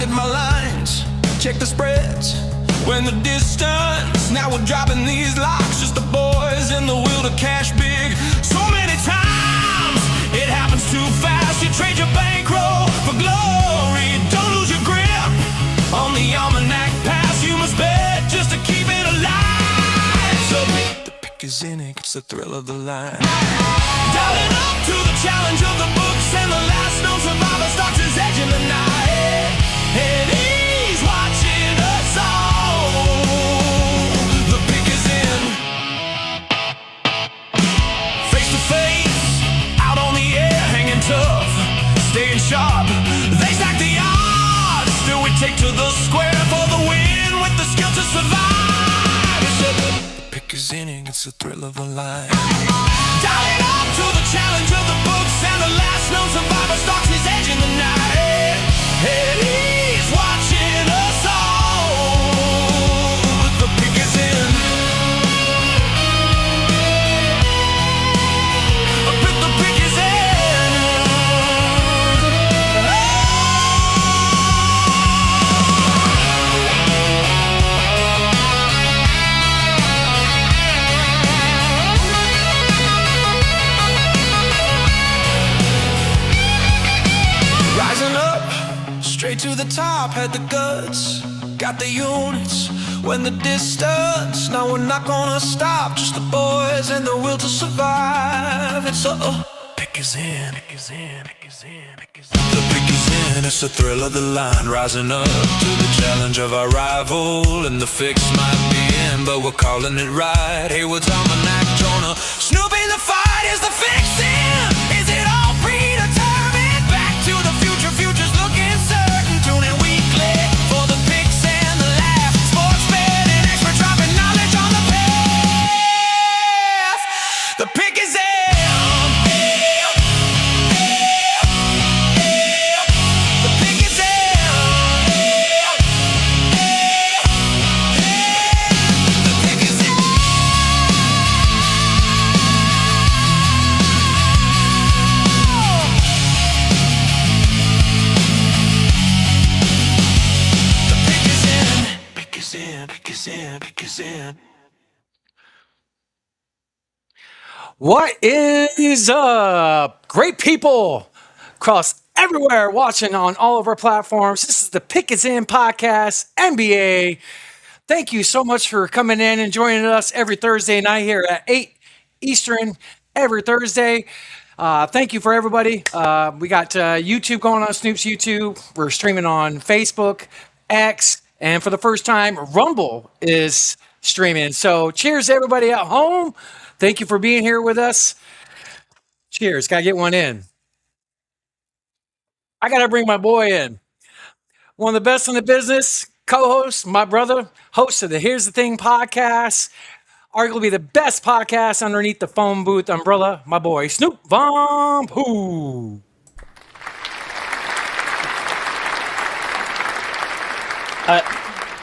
dotted my lines, check the spreads. When the distance, now we're dropping these locks. Just the boys in the will to cash big. So many times, it happens too fast. You trade your bankroll for glory. Don't lose your grip on the almanac pass. You must bet just to keep it alive. So the pick is in, it gets the thrill of the line. Dialing up to the challenge of the books, and the last known survivor stalks his edge in the night. And he's watching us all. The pick is in. Face to face, out on the air, hanging tough, staying sharp. They stack the odds, still we take to the square for the win with the skill to survive. The pick is in, it gets the thrill of the line. Dialing up to the challenge of the books, and the last known survivor stalks his edge in the night. And he's watching us all. The pick is in. The pick is in. Rising up, straight to the top, had the guts, got the units. When the distance, now we're not gonna stop. Just the boys and the will to survive. It's pick is in, pick is in, pick is in, pick is in. The pick is in, it's the thrill of the line. Rising up to the challenge of our rival, and the fix might be in, but we're calling it right. Heywood's almanac, Jonah, Snoop in the fight. Is the fix in? Is it all predetermined? Back to the future, future's looking certain. Tune in weekly for the picks and the laugh. Sports betting expert dropping knowledge on the path. The pick is in. The pick is in. The pick is in. The pick is in. Pick is in. Pick is in. Pick is in. What is up? Great people across everywhere watching on all of our platforms. This is the Pick Is In podcast, NBA. Thank you so much for coming in and joining us every Thursday night here at 8 Eastern every Thursday. Thank you for everybody. We got YouTube going on Snoop's YouTube. We're streaming on Facebook, X, and for the first time, Rumble is streaming. So cheers to everybody at home. Thank you for being here with us. Cheers. Gotta get one in. I gotta bring my boy in. One of the best in the business, co-host, my brother, host of the Here's the Thing podcast, arguably the best podcast underneath the phone booth umbrella, my boy, Snoop Heywood.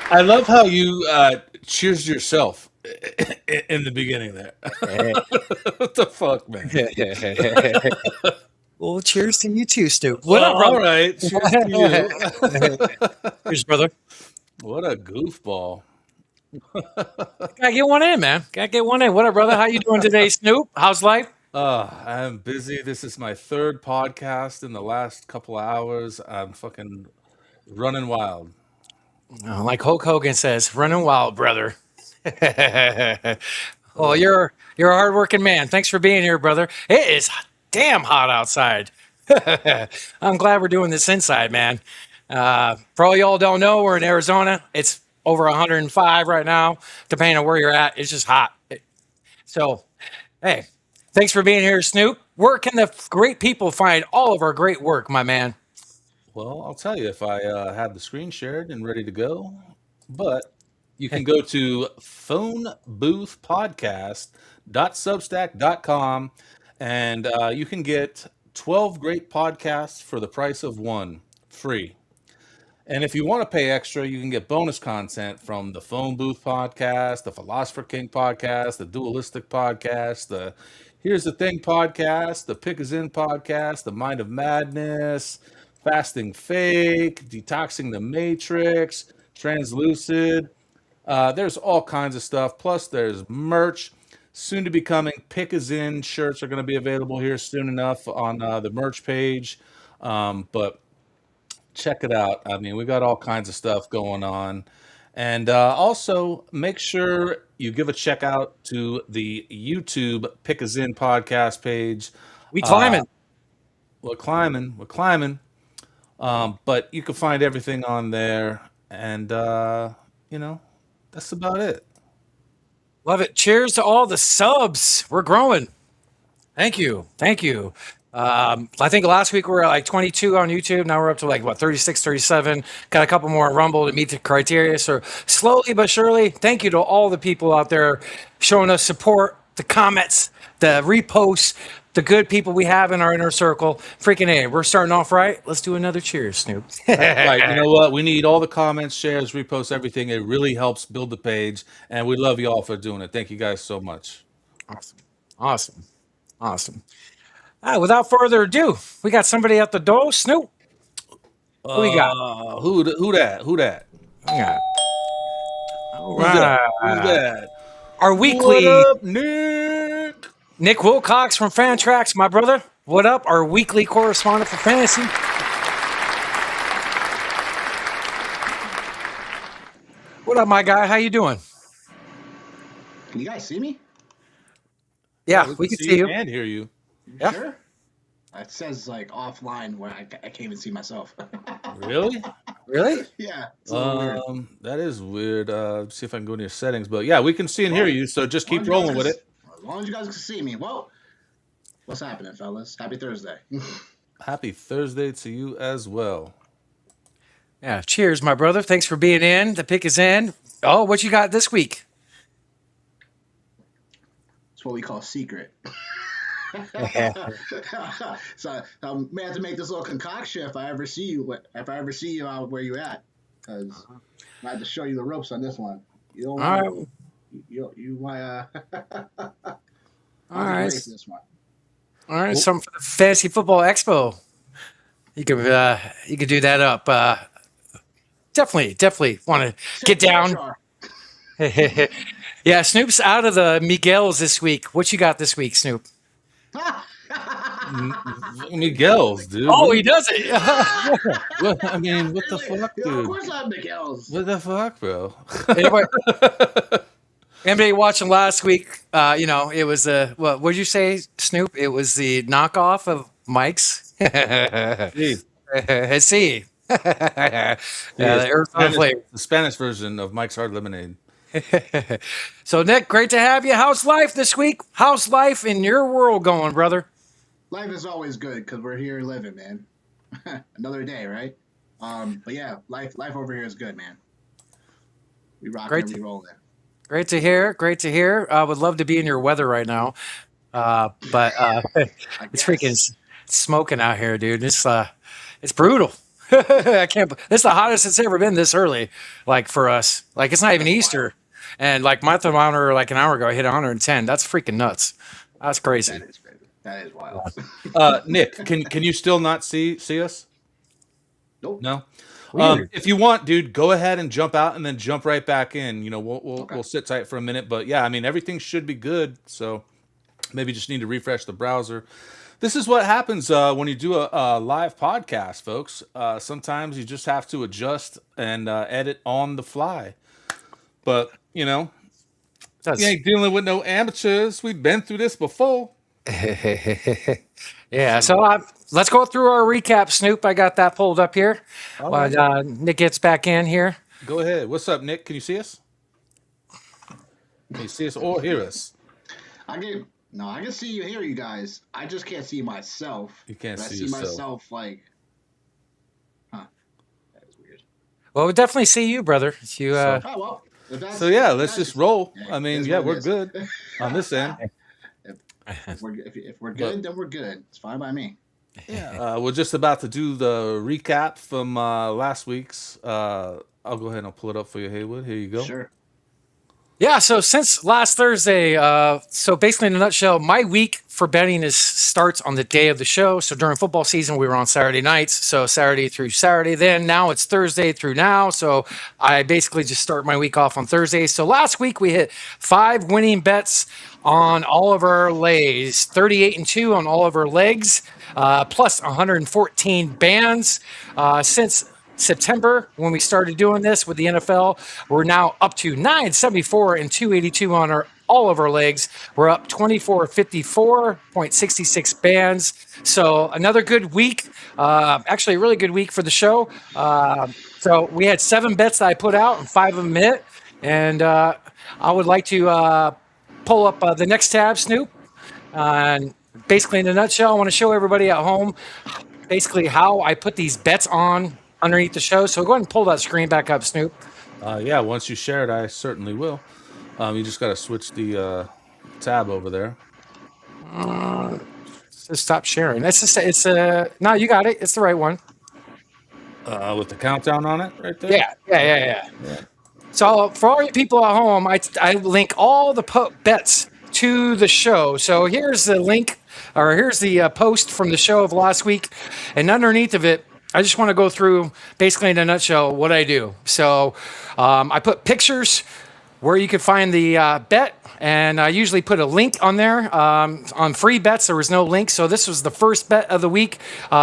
I love how you cheers yourself in the beginning there. What the fuck, man? Well, cheers to you too, Stu. What up, All brother? right, cheers to you. Cheers, brother. What a goofball. Gotta get one in, man. Gotta get one in. What up, brother? How you doing today, Snoop? How's life? I'm busy. This is my third podcast in the last couple of hours. I'm fucking running wild. Oh, like Hulk Hogan says, running wild, brother. Well, you're a hardworking man. Thanks for being here, brother. It is damn hot outside. I'm glad we're doing this inside, man. For all y'all don't know, we're in Arizona. It's over 105 right now, depending on where you're at. It's just hot. So, hey, thanks for being here, Snoop. Where can the great people find all of our great work, my man? Well, I'll tell you if I had the screen shared and ready to go, but you can go to phoneboothpodcast.substack.com and you can get 12 great podcasts for the price of one, free. And if you want to pay extra, you can get bonus content from the Phone Booth podcast, the Philosopher King podcast, the Dualistic podcast, the Here's the Thing podcast, the Pick Is In podcast, the Mind of Madness, Fasting Fake, Detoxing the Matrix, Translucid. There's all kinds of stuff. Plus, there's merch. Soon to be coming. Pick is in shirts are going to be available here soon enough on the merch page. But check it out. I mean, we got all kinds of stuff going on. And also, make sure you give a check out to the YouTube Pick is in podcast page. We climbing. We're climbing. But you can find everything on there. And, that's about it. Love it. Cheers to all the subs. We're growing. Thank you. I think last week we were at like 22 on YouTube. Now we're up to like, 36, 37. Got a couple more on Rumble to meet the criteria. So slowly but surely, thank you to all the people out there showing us support, the comments, the reposts, the good people we have in our inner circle. Freaking A, we're starting off right. Let's do another cheers, Snoop. Right. You know what? We need all the comments, shares, reposts, everything. It really helps build the page. And we love you all for doing it. Thank you guys so much. Awesome. Without further ado, we got somebody at the door. Snoop. What we got? Who that? Yeah. All Who's right. that? Our weekly What up, Nick? Nick Wilcox from Fantrax, my brother. What up? Our weekly correspondent for fantasy. What up, my guy? How you doing? Can you guys see me? Yeah, we can see you. And hear you. Yeah. Sure. It says like offline where I can't even see myself. Really? Really? Yeah. It's a little weird. That is weird. See if I can go into your settings. But yeah, we can see and hear you. So just keep rolling with it. As long as you guys can see me. Well, what's happening, fellas? Happy Thursday. Happy Thursday to you as well. Yeah. Cheers, my brother. Thanks for being in. The pick is in. Oh, what you got this week? It's what we call secret. So I may have to make this little concoction if I ever see you out where you at, because I have to show you the ropes on this one. You don't want you might All right. this one. All right. Something for the Fantasy Football Expo. You could do that up. Definitely want to get down. Yeah, Snoop's out of the Miguel's this week. What you got this week, Snoop? Miguel's, dude. Oh, he does it. I mean, what the fuck, dude? Yeah, of course I have Miguel's. What the fuck, bro? Anybody watching last week? It was what did you say, Snoop? It was the knockoff of Mike's. See. The Arizona flavor. The Spanish version of Mike's Hard Lemonade. So, Nick, great to have you. How's life this week? How's life in your world going, brother? Life is always good because we're here living, man. Another day, right? But yeah, life over here is good, man. We rock and we roll there. Great to hear. I would love to be in your weather right now, but it's freaking smoking out here, dude. It's brutal. I can't. This is the hottest it's ever been this early, like for us. Like it's not even Easter, and like my thermometer, like an hour ago, I hit 110. That's freaking nuts. That's crazy. That is crazy. That is wild. Nick, can you still not see us? Nope. No. If you want, dude, go ahead and jump out and then jump right back in. You know, we'll sit tight for a minute, but yeah, I mean everything should be good. So maybe just need to refresh the browser. This is what happens when you do a live podcast, folks. Sometimes you just have to adjust and edit on the fly. But, you ain't dealing with no amateurs. We've been through this before. Yeah, so let's go through our recap, Snoop. I got that pulled up here while Nick gets back in here. Go ahead. What's up, Nick? Can you see us? Can you see us or hear us? I can see you, hear you guys. I just can't see myself. You can't see yourself. I see yourself. myself like, that is weird. Well, we definitely see you, brother. So yeah, let's just roll. I mean, yeah, we're good on this end. If we're good, then we're good. It's fine by me. Yeah, we're just about to do the recap from last week's. I'll go ahead and I'll pull it up for you, Heywood. Here you go. Sure. Yeah, so since last Thursday, so basically in a nutshell, my week for betting is starts on the day of the show. So during football season, we were on Saturday nights, so Saturday through Saturday. Then now it's Thursday through now, so I basically just start my week off on Thursday. So last week we hit 5 winning bets on all of our lays, 38-2 on all of our legs, plus 114 bands. Since September, when we started doing this with the NFL, we're now up to 974 and 282 on all of our legs. We're up 2454.66 bands. So another good week. Actually, a really good week for the show. So we had 7 bets that I put out and 5 of them hit. And I would like to pull up the next tab, Snoop. And basically, in a nutshell, I want to show everybody at home basically how I put these bets on underneath the show. So go ahead and pull that screen back up, Snoop. Yeah, once you share it, I certainly will. You just got to switch the tab over there. Just stop sharing. No, you got it. It's the right one. With the countdown on it right there? Yeah. So for all you people at home, I link all the bets to the show. So here's the link, or here's the post from the show of last week. And underneath of it, I just want to go through basically in a nutshell what I do. So I put pictures where you can find the bet, and I usually put a link on there. On free bets, there was no link, so this was the first bet of the week.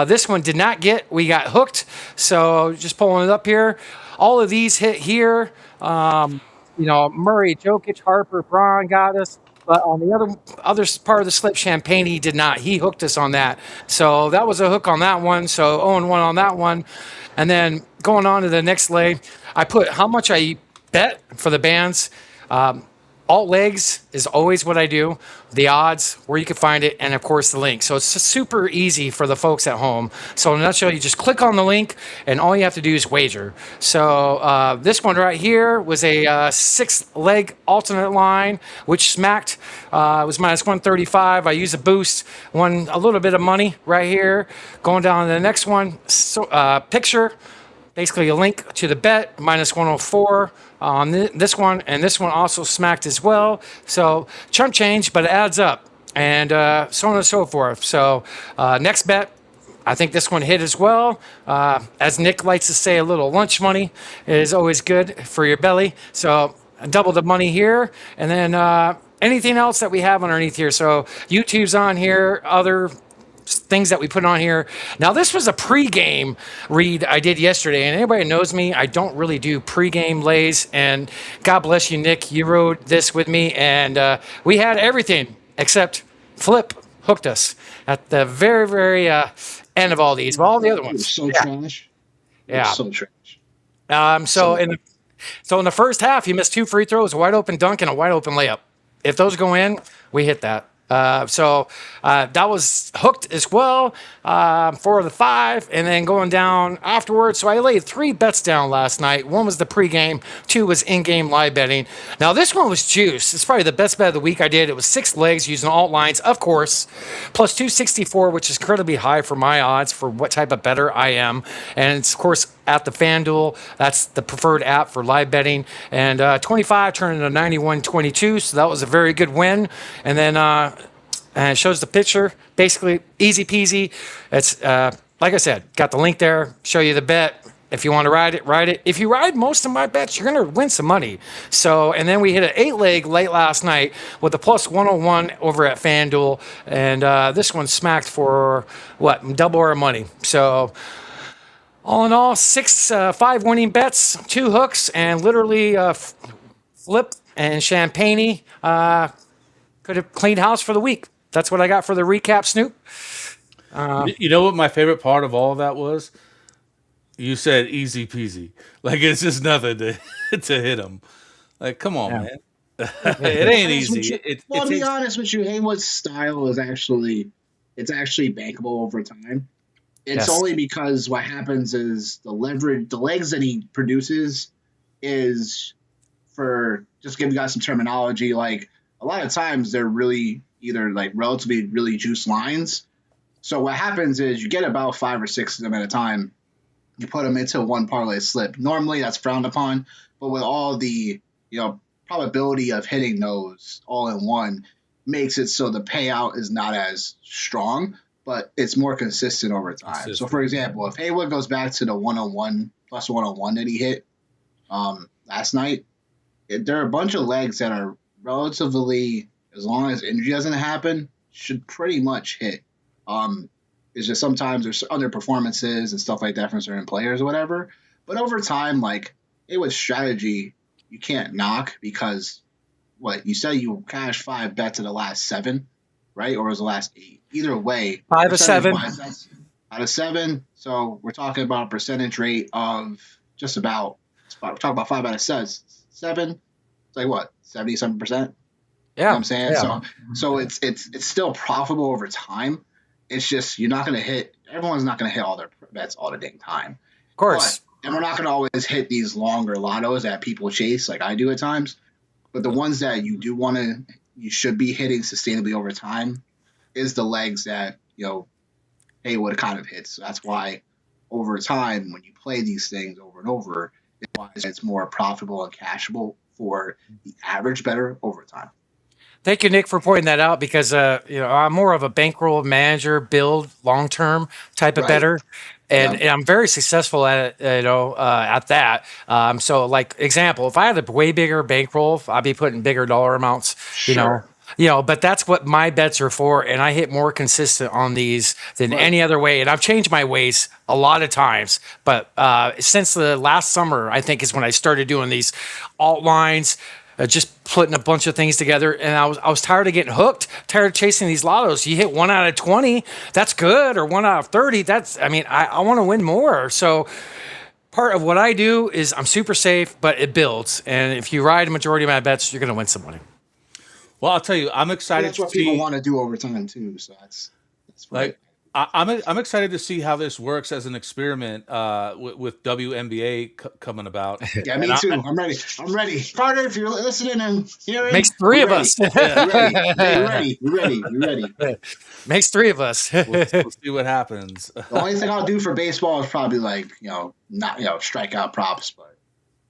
This one did not get. We got hooked, so just pulling it up here. All of these hit here. Murray, Jokic, Harper, Braun got us. But on the other part of the slip, Champagne, he did not. He hooked us on that. So that was a hook on that one. So 0-1 on that one. And then going on to the next leg, I put how much I bet for the bands. Alt legs is always what I do. The odds, where you can find it, and of course the link. So it's super easy for the folks at home. So in a nutshell, you just click on the link, and all you have to do is wager. So this one right here was a 6-leg alternate line, which smacked. It was minus 135. I used a boost, won a little bit of money right here. Going down to the next one, picture. Basically a link to the bet, minus 104 on this one, and this one also smacked as well. So chump change, but it adds up, and so on and so forth. So next bet, I think this one hit as well. As Nick likes to say, a little lunch money is always good for your belly. So double the money here, and then anything else that we have underneath here. So YouTube's on here, other things that we put on here. Now, this was a pregame read I did yesterday, and anybody knows me, I don't really do pregame lays, and God bless you, Nick, you wrote this with me, and we had everything except Flip hooked us at the very, very end of all these, but all the other ones. So trash. Yeah. So trash. So in the first half, he missed 2 free throws, a wide open dunk, and a wide open layup. If those go in, we hit that. So that was hooked as well, 4 of the 5, and then going down afterwards. So I laid 3 bets down last night. 1 was the pregame, 2 was in-game live betting. Now this one was juice. It's probably the best bet of the week I did. It was 6 legs using alt lines, of course, plus 264, which is incredibly high for my odds for what type of bettor I am. And it's, of course, at the FanDuel. That's the preferred app for live betting. And 25 turned into 91.22, so that was a very good win. And then and it shows the picture, basically easy peasy. It's like I said, got the link there, show you the bet. If you want to ride it, ride it. If you ride most of my bets, you're going to win some money. So, and then we hit an 8-leg late last night with a plus 101 over at FanDuel. And this one smacked for, double our money. So, all in all, 5 winning bets, 2 hooks, and literally Flip and Champagne could have cleaned house for the week. That's what I got for the recap, Snoop. You know what my favorite part of all of that was? You said easy peasy. Like, it's just nothing to hit them. Like, come on, man. It ain't easy. To be honest with you, Haywood's style is actually bankable over time. It's only because what happens is the legs that he produces is, for just give you guys some terminology, like a lot of times they're really either like relatively really juice lines. So what happens is you get about 5 or 6 of them at a time. You put them into one parlay slip. Normally that's frowned upon, but with all the, probably probability of hitting those all in one makes it so the payout is not as strong, but it's more consistent over time. So, for example, if Heywood goes back to the 101 plus 101 that he hit last night, there are a bunch of legs that are relatively, as long as injury doesn't happen, should pretty much hit. It's just sometimes there's underperformances and stuff like that from certain players or whatever. But over time, like Heywood's strategy, you can't knock because what you said you cashed 5 bets in the last 7, right? Or was the last 8? Either way, 5 of 7. Out of 7. So we're talking about a percentage rate of just about. We're talking about 5 out of 7. It's like what, 77%? Yeah, you know what I'm saying. Yeah. So it's still profitable over time. It's just you're not going to hit. Everyone's not going to hit all their bets all the dang time. Of course. And we're not going to always hit these longer lottos that people chase like I do at times. But the ones that you should be hitting sustainably over time is the legs that, Heywood kind of hits. So that's why over time, when you play these things over and over, it's more profitable and cashable for the average bettor over time. Thank you, Nick, for pointing that out because I'm more of a bankroll manager, build long term type of bettor, and I'm very successful at it. At that. So, like example, if I had a way bigger bankroll, I'd be putting bigger dollar amounts. Sure. But that's what my bets are for, and I hit more consistent on these than any other way. And I've changed my ways a lot of times, but since the last summer, I think is when I started doing these alt lines. Just putting a bunch of things together, and I was tired of getting hooked, tired of chasing these lottos. You hit 1 out of 20, that's good, or 1 out of 30. I want to win more. So part of what I do is I'm super safe, but it builds. And if you ride a majority of my bets, you're going to win some money. Well, I'll tell you, I'm excited. That's what people want to do over time too. So that's like. I'm excited to see how this works as an experiment with WNBA coming about. Yeah, me too. I'm ready. Carter, if you're listening and hearing, makes 3 of us. We're ready. Makes 3 of us. We'll see what happens. The only thing I'll do for baseball is probably not strikeout props, but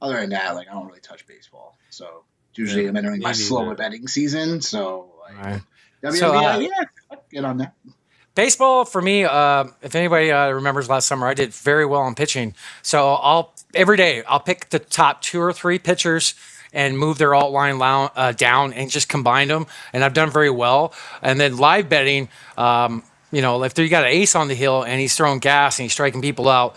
other than that, I don't really touch baseball. So usually I'm entering my slower betting season. So WNBA, get on that. Baseball for me, if anybody remembers last summer, I did very well on pitching. So every day I'll pick the top 2 or 3 pitchers and move their alt line down and just combine them. And I've done very well. And then live betting, if you got an ace on the hill and he's throwing gas and he's striking people out,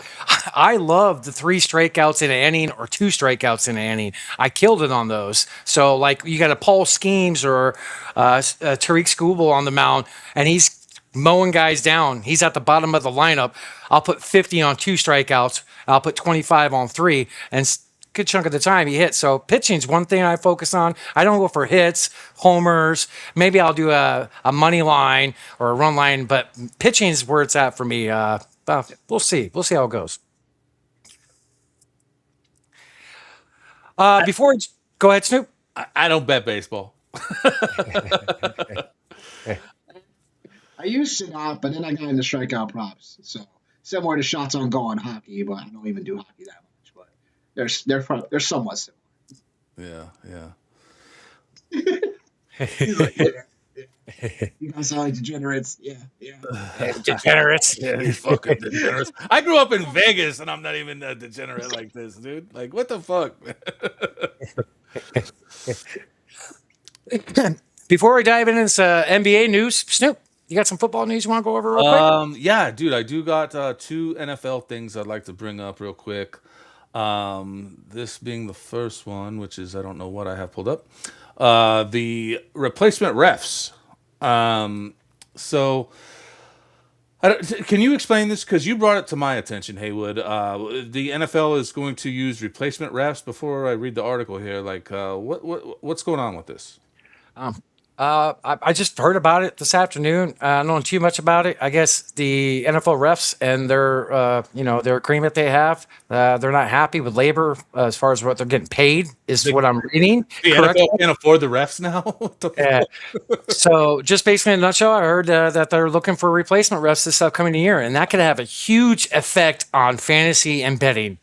I love the 3 strikeouts in an inning or 2 strikeouts in an inning. I killed it on those. So you got a Paul Schemes or Tariq Skubal on the mound, and he's mowing guys down. He's at the bottom of the lineup. I'll put 50 on 2 strikeouts. I'll put 25 on 3, and a good chunk of the time he hits. So pitching's one thing I focus on. I don't go for hits, homers. Maybe I'll do a money line or a run line, but pitching's where it's at for me. We'll see. We'll see how it goes. Go ahead, Snoop. I don't bet baseball. I used to not, but then I got into strikeout props. So similar to shots on goal in hockey, but I don't even do hockey that much. But they're somewhat similar. Yeah. You guys sound like degenerates. Yeah. Degenerates. Yeah, you fucking degenerates. I grew up in Vegas, and I'm not even a degenerate like this, dude. Like, what the fuck? Before we dive into this NBA news, Snoop, you got some football news you want to go over real quick? Yeah, dude, I do got 2 NFL things I'd like to bring up real quick. This being the first one, which is I don't know what I have pulled up. The replacement refs. Can you explain this? Because you brought it to my attention, Heywood. The NFL is going to use replacement refs. Before I read the article here, what's going on with this? I just heard about it this afternoon. I don't know too much about it. I guess the NFL refs and their agreement they have, they're not happy with labor as far as what they're getting paid is what I'm reading. The NFL can't afford the refs now? So just basically in a nutshell, I heard that they're looking for replacement refs this upcoming year, and that could have a huge effect on fantasy and betting.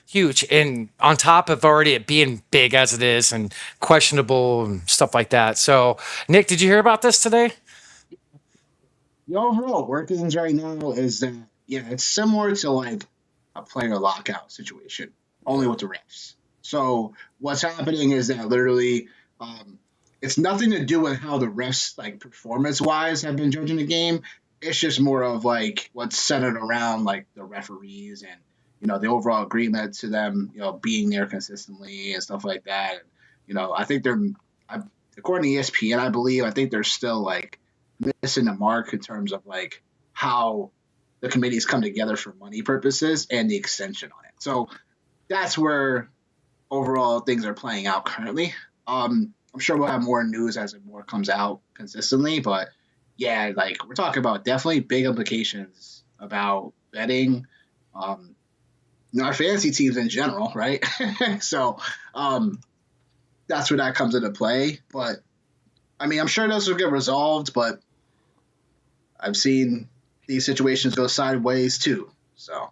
huge. And on top of already it being big as it is and questionable and stuff like that. So, Nick, did you hear about this today? The overall workings right now is that it's similar to like a player lockout situation, only with the refs. So what's happening is that literally, it's nothing to do with how the refs like performance wise have been judging the game. It's just more of like what's centered around like the referees and the overall agreement to them being there consistently and stuff like that. And, I think according to ESPN, I think they're still like missing the mark in terms of like how the committees come together for money purposes and the extension on it. So that's where overall things are playing out currently. I'm sure we'll have more news as it more comes out consistently, but yeah, like we're talking about definitely big implications about betting, our fantasy teams in general, right? So that's where that comes into play. But I mean, I'm sure those will get resolved, but I've seen these situations go sideways too. So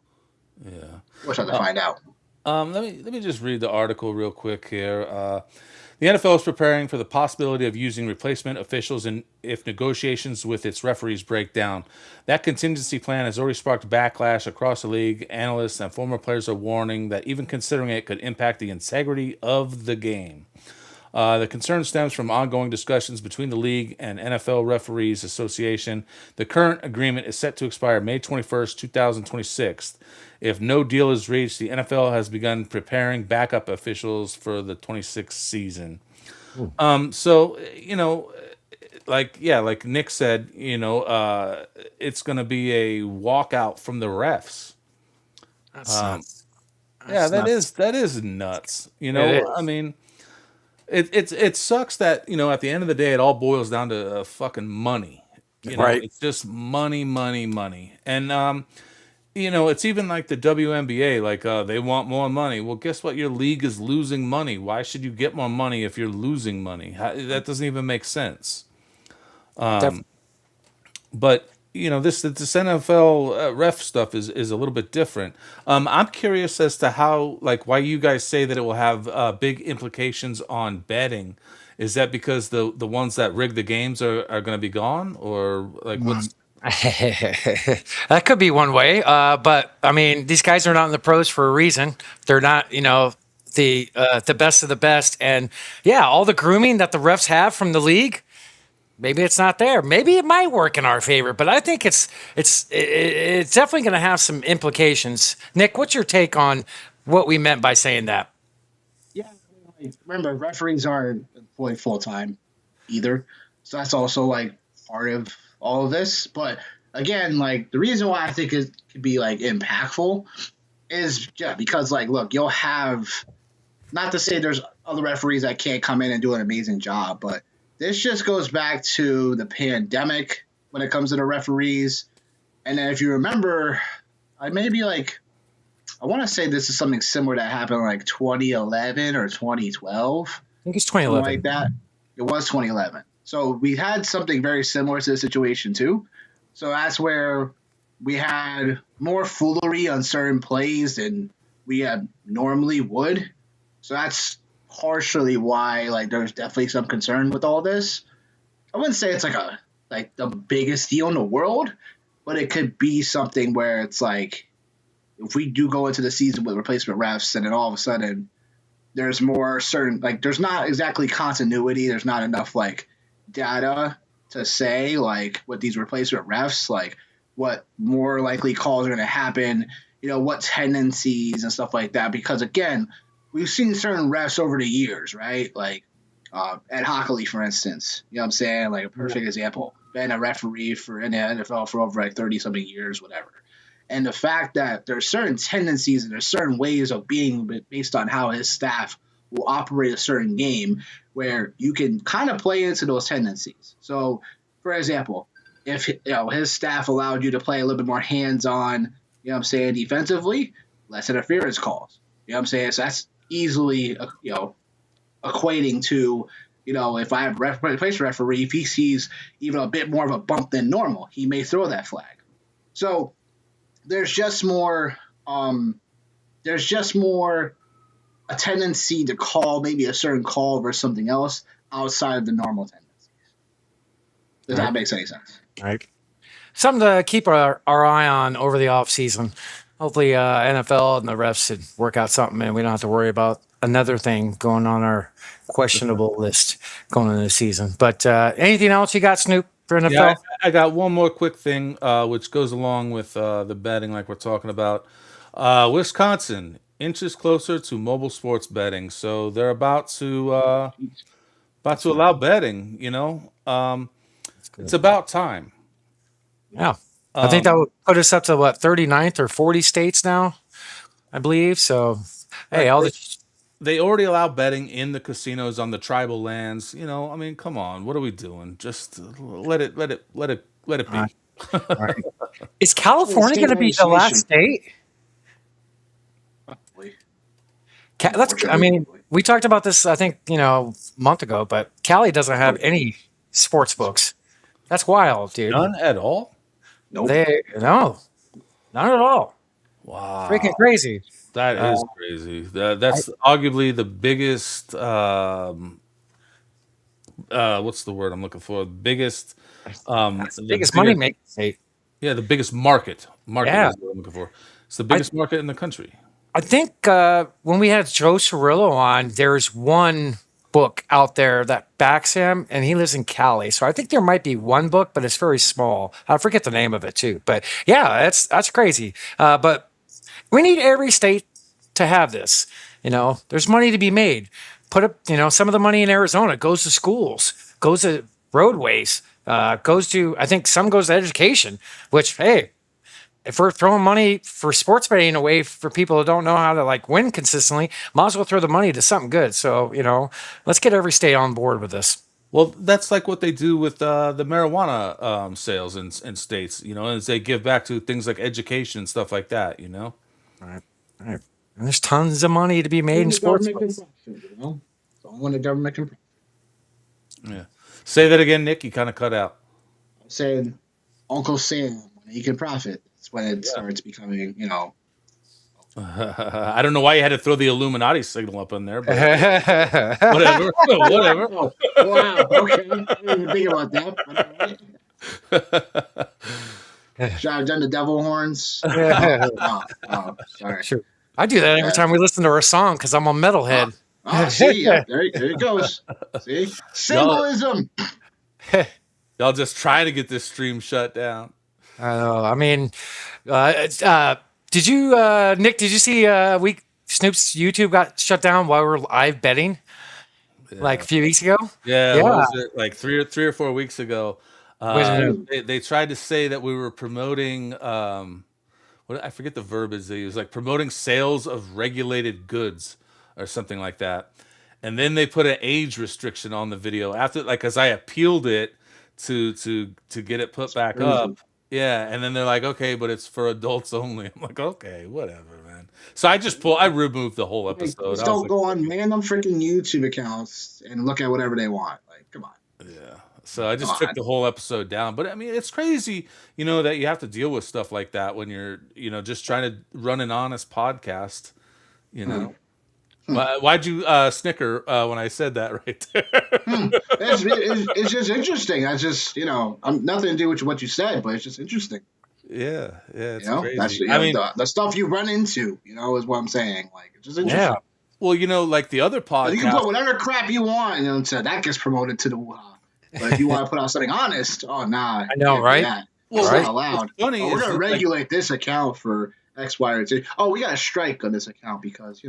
Yeah. we'll try to find out. Let me just read the article real quick here. The NFL is preparing for the possibility of using replacement officials if negotiations with its referees break down. That contingency plan has already sparked backlash across the league. Analysts and former players are warning that even considering it could impact the integrity of the game. The concern stems from ongoing discussions between the league and NFL Referees Association. The current agreement is set to expire May 21st, 2026. If no deal is reached, the NFL has begun preparing backup officials for the 26th season. So, like Nick said, it's going to be a walkout from the refs. That's nuts. Yeah, That's that is nuts. It is. I mean, it sucks that at the end of the day, it all boils down to fucking money. Right. It's just money, money, money, and it's even like the WNBA. Like they want more money. Well, guess what? Your league is losing money. Why should you get more money if you're losing money? That doesn't even make sense. Def- But this NFL ref stuff is a little bit different. I'm curious as to how, like, why you guys say that it will have big implications on betting. Is that because the ones that rig the games are going to be gone, or like what's? That could be one way. But I mean, these guys are not in the pros for a reason. They're not, the best of the best. And yeah, all the grooming that the refs have from the league, maybe it's not there. Maybe it might work in our favor, but I think it's definitely going to have some implications. Nick, what's your take on what we meant by saying that? Yeah, remember referees aren't employed full time either, so that's also like part of all of this. But again, like the reason why I think it could be like impactful is because like look, you'll have, not to say there's other referees that can't come in and do an amazing job, but this just goes back to the pandemic when it comes to the referees. And then if you remember, I want to say this is something similar that happened in like 2011 or 2012. I think it's Something 2011. like that. It was 2011. So we had something very similar to the situation too. So that's where we had more foolery on certain plays than we had normally would. So that's partially why like there's definitely some concern with all this. I wouldn't say it's like the biggest deal in the world, but it could be something where it's like if we do go into the season with replacement refs and then all of a sudden there's more certain, like there's not exactly continuity, there's not enough like data to say like with these replacement refs like what more likely calls are going to happen, what tendencies and stuff like that, because again, we've seen certain refs over the years, right? Like Ed Hockley, for instance. You know what I'm saying? Like a perfect example. Been a referee in the NFL for over like 30-something years, whatever. And the fact that there's certain tendencies and there's certain ways of being based on how his staff will operate a certain game where you can kind of play into those tendencies. So, for example, if his staff allowed you to play a little bit more hands-on, defensively, less interference calls. You know what I'm saying? So that's easily, equating to, if I have replace referee, if he sees even a bit more of a bump than normal, he may throw that flag. So there's just more there's just more a tendency to call maybe a certain call versus something else outside of the normal tendencies. If that makes any sense. Right. Something to keep our eye on over the off season. Hopefully, NFL and the refs should work out something, and we don't have to worry about another thing going on our questionable list going into the season. But anything else you got, Snoop, for NFL? Yeah, I got one more quick thing, which goes along with the betting, like we're talking about. Wisconsin inches closer to mobile sports betting, so they're about to allow betting. It's about time. Yeah. I think that would put us up to what, 39th or 40 states now, I believe. So, hey, they already allow betting in the casinos on the tribal lands. I mean, come on, what are we doing? Just let it be. All right. Is California going to be the last state? We talked about this, I think, a month ago, but Cali doesn't have any sports books. That's wild, dude. None at all? Nope. No, not at all. Wow. Freaking crazy. That is crazy. That's arguably the biggest, what's the word I'm looking for? Biggest money making state. Yeah, the biggest market. Yeah. Is what I'm looking for. It's the biggest market in the country. I think when we had Joe Cirillo on, there's one book out there that backs him, and he lives in Cali. So I think there might be one book, but it's very small. I forget the name of it too. But yeah, that's crazy. But we need every state to have this. There's money to be made. Put up, some of the money in Arizona goes to schools, goes to roadways, goes to, I think some goes to education, which, hey, if we're throwing money for sports betting away for people who don't know how to win consistently, might as well throw the money to something good. So, let's get every state on board with this. Well, that's like what they do with the marijuana sales in states, as they give back to things like education and stuff like that, All right. And there's tons of money to be made in sports. So I want the government can. Yeah. Say that again, Nick. You kind of cut out. I'm saying Uncle Sam, when he can profit, it's when it starts becoming, I don't know why you had to throw the Illuminati signal up in there, but whatever. Oh, wow. Okay. I didn't even think about that. Should I have done the devil horns? Oh, sorry. Sure. I do that every time we listen to our song because I'm a metalhead. See, there it goes. See? Symbolism. Y'all just trying to get this stream shut down. I know. I mean, did you, Nick, did you see Snoop's YouTube got shut down while we were live betting a few weeks ago? Yeah. What was it, like three or 4 weeks ago? They tried to say that we were promoting, I forget the verbiage they use, like promoting sales of regulated goods or something like that. And then they put an age restriction on the video after, because I appealed it to get it put back up. Yeah, and then they're like, okay, but it's for adults only. I'm like, okay, whatever, man. So I removed the whole episode. Just don't go on random freaking YouTube accounts and look at whatever they want. Come on. Yeah. So I just took the whole episode down. But I mean, it's crazy, that you have to deal with stuff like that when you're, just trying to run an honest podcast, Why'd you snicker when I said that right there? It's just interesting. I just, I'm nothing to do with what you said, but it's just interesting. Yeah, it's crazy. That's, the stuff you run into, is what I'm saying. It's just interesting. Yeah. Well, like the other podcast, you can put whatever crap you want, and so that gets promoted to the wall. But if you want to put out something honest, nah. I know, right? Well, it's not allowed. Funny we're going to regulate this account for X, Y, or Z. Oh, we got a strike on this account because,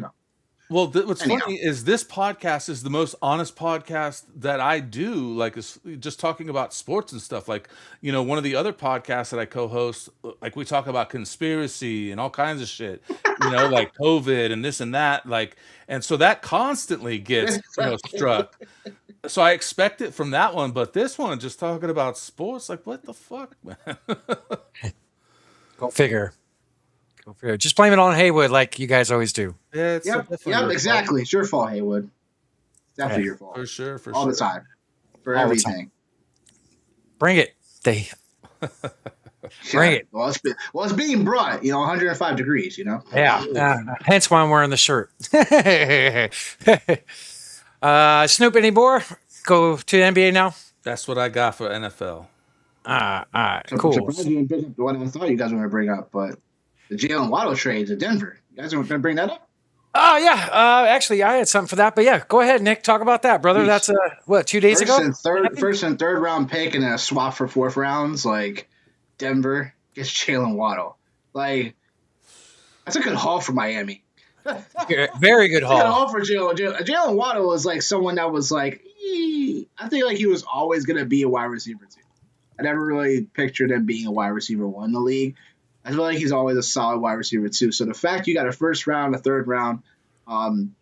Well, what's funny is this podcast is the most honest podcast that I do. It's just talking about sports and stuff. One of the other podcasts that I co-host, we talk about conspiracy and all kinds of shit. Like COVID and this and that. And so that constantly gets struck. So I expect it from that one, but this one just talking about sports. What the fuck, man? Go figure. Just blame it on Heywood like you guys always do. Yeah, exactly. It's your fault, Heywood. Definitely your fault. For sure. All the time. For everything. Bring it. Bring it. Well, it's being brought. 105 degrees. Yeah. Hence why I'm wearing the shirt. Snoop, any more? Go to the NBA now. That's what I got for NFL. All right, I'm cool. surprised you didn't bring up what I thought you guys were going to bring up, but the Jaylen Waddle trade to Denver. You guys are going to bring that up? Oh yeah. Actually, I had something for that, but yeah, go ahead, Nick. Talk about that, brother. That's 2 days ago. First and third round pick and then a swap for fourth rounds. Like Denver gets Jaylen Waddle. Like that's a good haul for Miami. Very good Good haul. haul for Jaylen. Jaylen Waddle was like someone that was like, I think like he was always going to be a wide receiver too. I never really pictured him being a wide receiver one in the league. I feel like he's always a solid wide receiver too. So the fact you got a first round, a third round,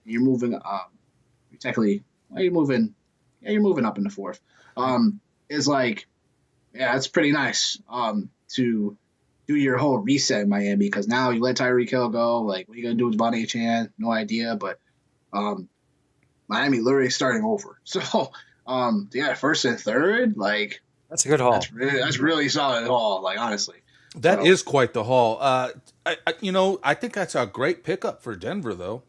you're moving, technically, you're moving up in the fourth. Is like, yeah, it's pretty nice. To do your whole reset in Miami because now you let Tyreek Hill go. Like, what are you gonna do with Von Chan? No idea, but Miami literally starting over. So, yeah, first and third, like That's a good haul. that's really solid haul. Like honestly. That is quite the haul. I think that's a great pickup for Denver, though.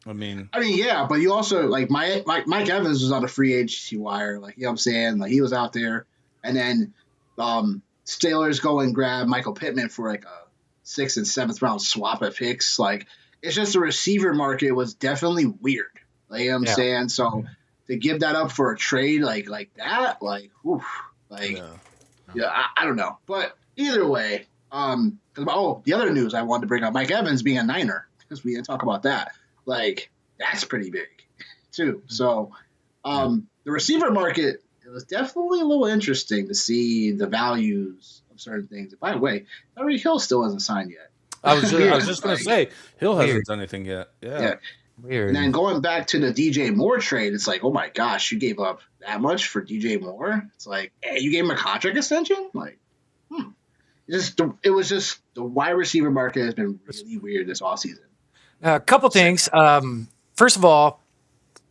I mean, yeah, but you also like Mike Evans was on the free agency wire, like what I'm saying, like he was out there, and then Steelers go and grab Michael Pittman for like a 6th and 7th round swap at picks. Like it's just the receiver market was definitely weird. Like I'm saying, so to give that up for a trade like that, like, oof, like I don't know, but. Either way, the other news I wanted to bring up, Mike Evans being a Niner, because we didn't talk about that. Like, that's pretty big, too. So, the receiver market, it was definitely a little interesting to see the values of certain things. By the way, Tyreek Hill still hasn't signed yet. I was just going to say, Hill hasn't done anything yet. Yeah. Weird. And then going back to the DJ Moore trade, it's like, oh my gosh, you gave up that much for DJ Moore? It's like, hey, you gave him a contract extension? Like, It was just the wide receiver market has been really weird this offseason. A couple things. First of all,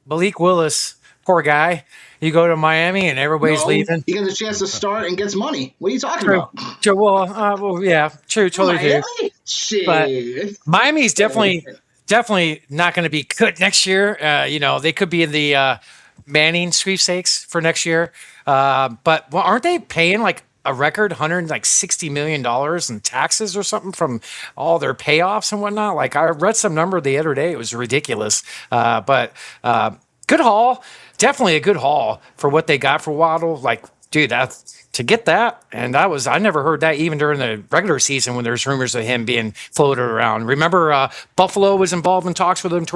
Malik Willis, poor guy. You go to Miami and everybody's leaving. He gets a chance to start and gets money. What are you talking about? Yeah, true, totally do. Shit. But Miami's definitely not going to be good next year. They could be in the Manning sweepstakes for next year. But aren't they paying like a record $160 million in taxes or something from all their payoffs and whatnot? Like I read some number the other day. It was ridiculous. But good haul. Definitely a good haul for what they got for Waddle. Like, dude, to get that. And I never heard that even during the regular season when there's rumors of him being floated around. Remember, Buffalo was involved in talks with him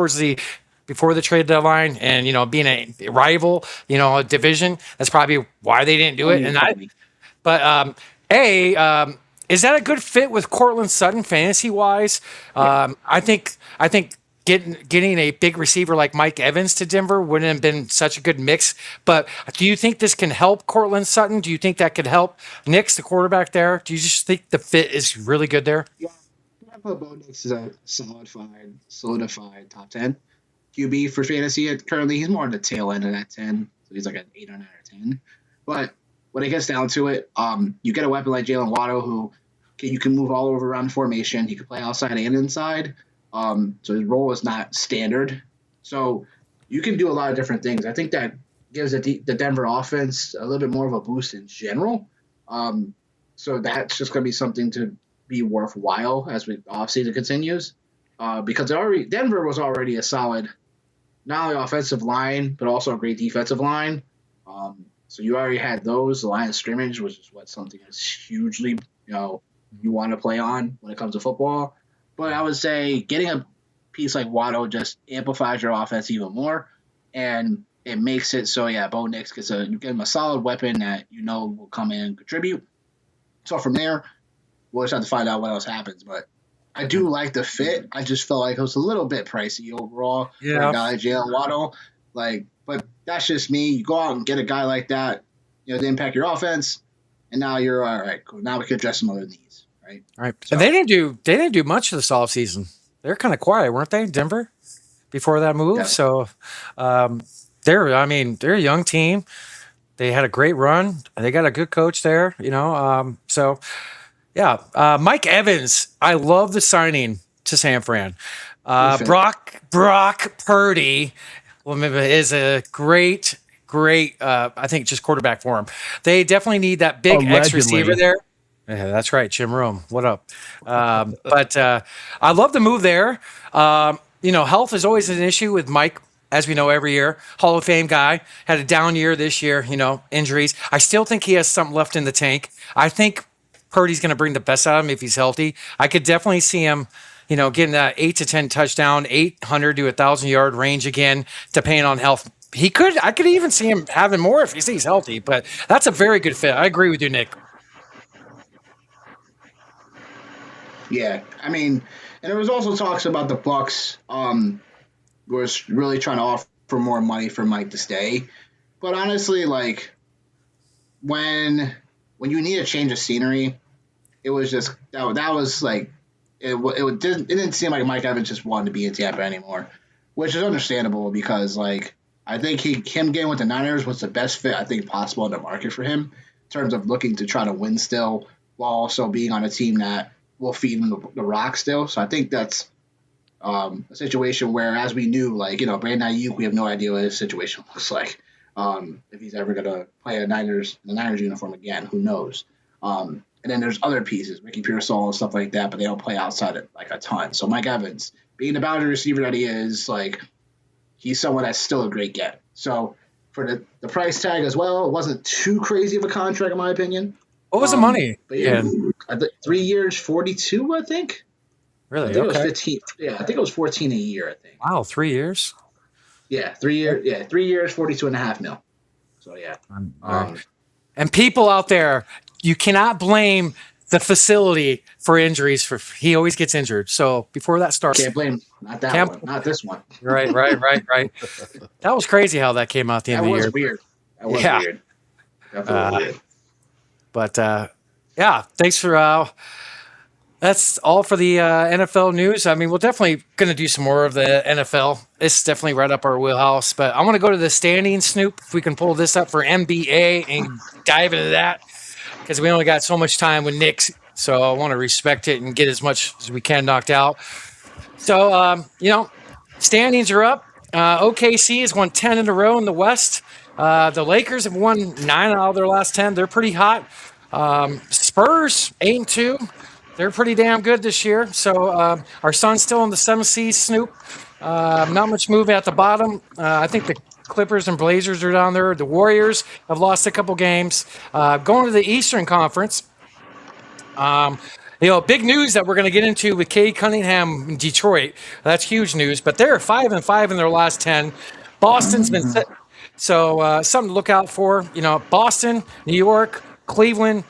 before the trade deadline, and being a rival, a division. That's probably why they didn't do it. Is that a good fit with Cortland Sutton fantasy wise? I think getting a big receiver like Mike Evans to Denver wouldn't have been such a good mix. But do you think this can help Cortland Sutton? Do you think that could help Nix, the quarterback there? Do you just think the fit is really good there? Yeah, I put Bo Nix as a solidified top 10 QB for fantasy. Currently, he's more on the tail end of that 10, so he's like an 8 or 9 or 10. But when it gets down to it, you get a weapon like Jaylen Waddle who you can move all over around the formation. He can play outside and inside. So his role is not standard. So you can do a lot of different things. I think that gives the Denver offense a little bit more of a boost in general. So that's just going to be something to be worthwhile as the offseason continues. Because Denver was already a solid, not only offensive line, but also a great defensive line. So you already had those. The line of scrimmage, which is something that's hugely, you want to play on when it comes to football. But I would say getting a piece like Waddle just amplifies your offense even more, and it makes it so Bo Nix you get him a solid weapon that will come in and contribute. So from there, we'll just have to find out what else happens. But I do like the fit. I just felt like it was a little bit pricey overall for a guy like Jaylen Waddle. But that's just me. You go out and get a guy like that, to impact your offense, and now you're all right. Cool. Now we can address some other needs, right? All right. So, and they didn't do much this offseason. They're kind of quiet, weren't they, Denver, before that move? Yeah. So they're a young team. They had a great run. They got a good coach there, So Yeah. Mike Evans. I love the signing to San Fran. Brock Purdy is a great, I think just quarterback for him. They definitely need that big X receiver there. Yeah, that's right. Jim Rome. What up? But I love the move there. Health is always an issue with Mike, as we know every year. Hall of Fame guy. Had a down year this year, injuries. I still think he has something left in the tank. I think Purdy's going to bring the best out of him if he's healthy. I could definitely see him, getting that 8 to 10 touchdown, 800 to 1,000-yard range again, depending on health. I could even see him having more if he stays healthy, but that's a very good fit. I agree with you, Nick. Yeah, I mean, and there was also talks about the Bucks was really trying to offer more money for Mike to stay. But honestly, like when you need a change of scenery, it was just that was like it didn't seem like Mike Evans just wanted to be in Tampa anymore, which is understandable because like I think him getting with the Niners was the best fit I think possible in the market for him in terms of looking to try to win still while also being on a team that will feed him the rock still. So I think that's a situation where, as we knew, like, Brandon Ayuk, we have no idea what his situation looks like. If he's ever going to play the Niners uniform again, who knows? And then there's other pieces, Ricky Pearsall and stuff like that, but they don't play outside it like a ton. So Mike Evans, being the boundary receiver that he is, like, he's someone that's still a great get. So for the price tag as well, it wasn't too crazy of a contract in my opinion. What was the money? But yeah, 3 years, 42, I think. Really? I think it was 15. Yeah, I think it was 14 a year, I think. Wow, 3 years? Yeah, 3 years. Yeah, 3 years, 42.5 mil. So yeah. And people out there, you cannot blame the facility for injuries. He always gets injured. So before that starts, can't blame not that one, not this one. Right. That was crazy how that came out the end of the year. Weird. That was weird. Definitely weird. But yeah, thanks for. That's all for the NFL news. I mean, we're definitely going to do some more of the NFL. It's definitely right up our wheelhouse. But I want to go to the standings, Snoop, if we can pull this up for NBA and dive into that, because we only got so much time with Nick. So I want to respect it and get as much as we can knocked out. So, standings are up. OKC has won 10 in a row in the West. The Lakers have won 9 out of their last 10. They're pretty hot. Spurs, 8-2. They're pretty damn good this year. So our Suns still in the 7th seed, Snoop. Not much movement at the bottom. I think the Clippers and Blazers are down there. The Warriors have lost a couple games. Going to the Eastern Conference. Big news that we're going to get into with Cade Cunningham in Detroit. That's huge news. But they're 5-5 in their last 10. Boston's been set. So something to look out for. Boston, New York, Cleveland,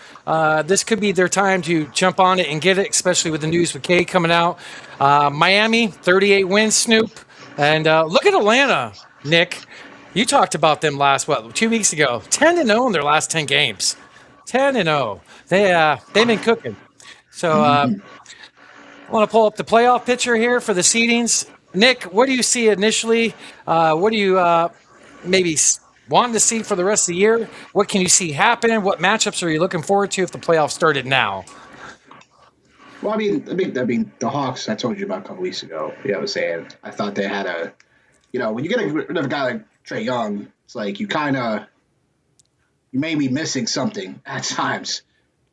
this could be their time to jump on it and get it, especially with the news with Cade coming out. Miami, 38 wins, Snoop. And look at Atlanta, Nick. You talked about them 2 weeks ago. 10-0 in their last 10 games. 10-0. They've been cooking. So I want to pull up the playoff picture here for the seedings. Nick, what do you see initially? What do you maybe wanting to see for the rest of the year? What can you see happen? What matchups are you looking forward to if the playoffs started now? Well, I mean, the Hawks, I told you about a couple weeks ago. I was saying, I thought they had when you get rid of a guy like Trae Young, it's like you may be missing something at times.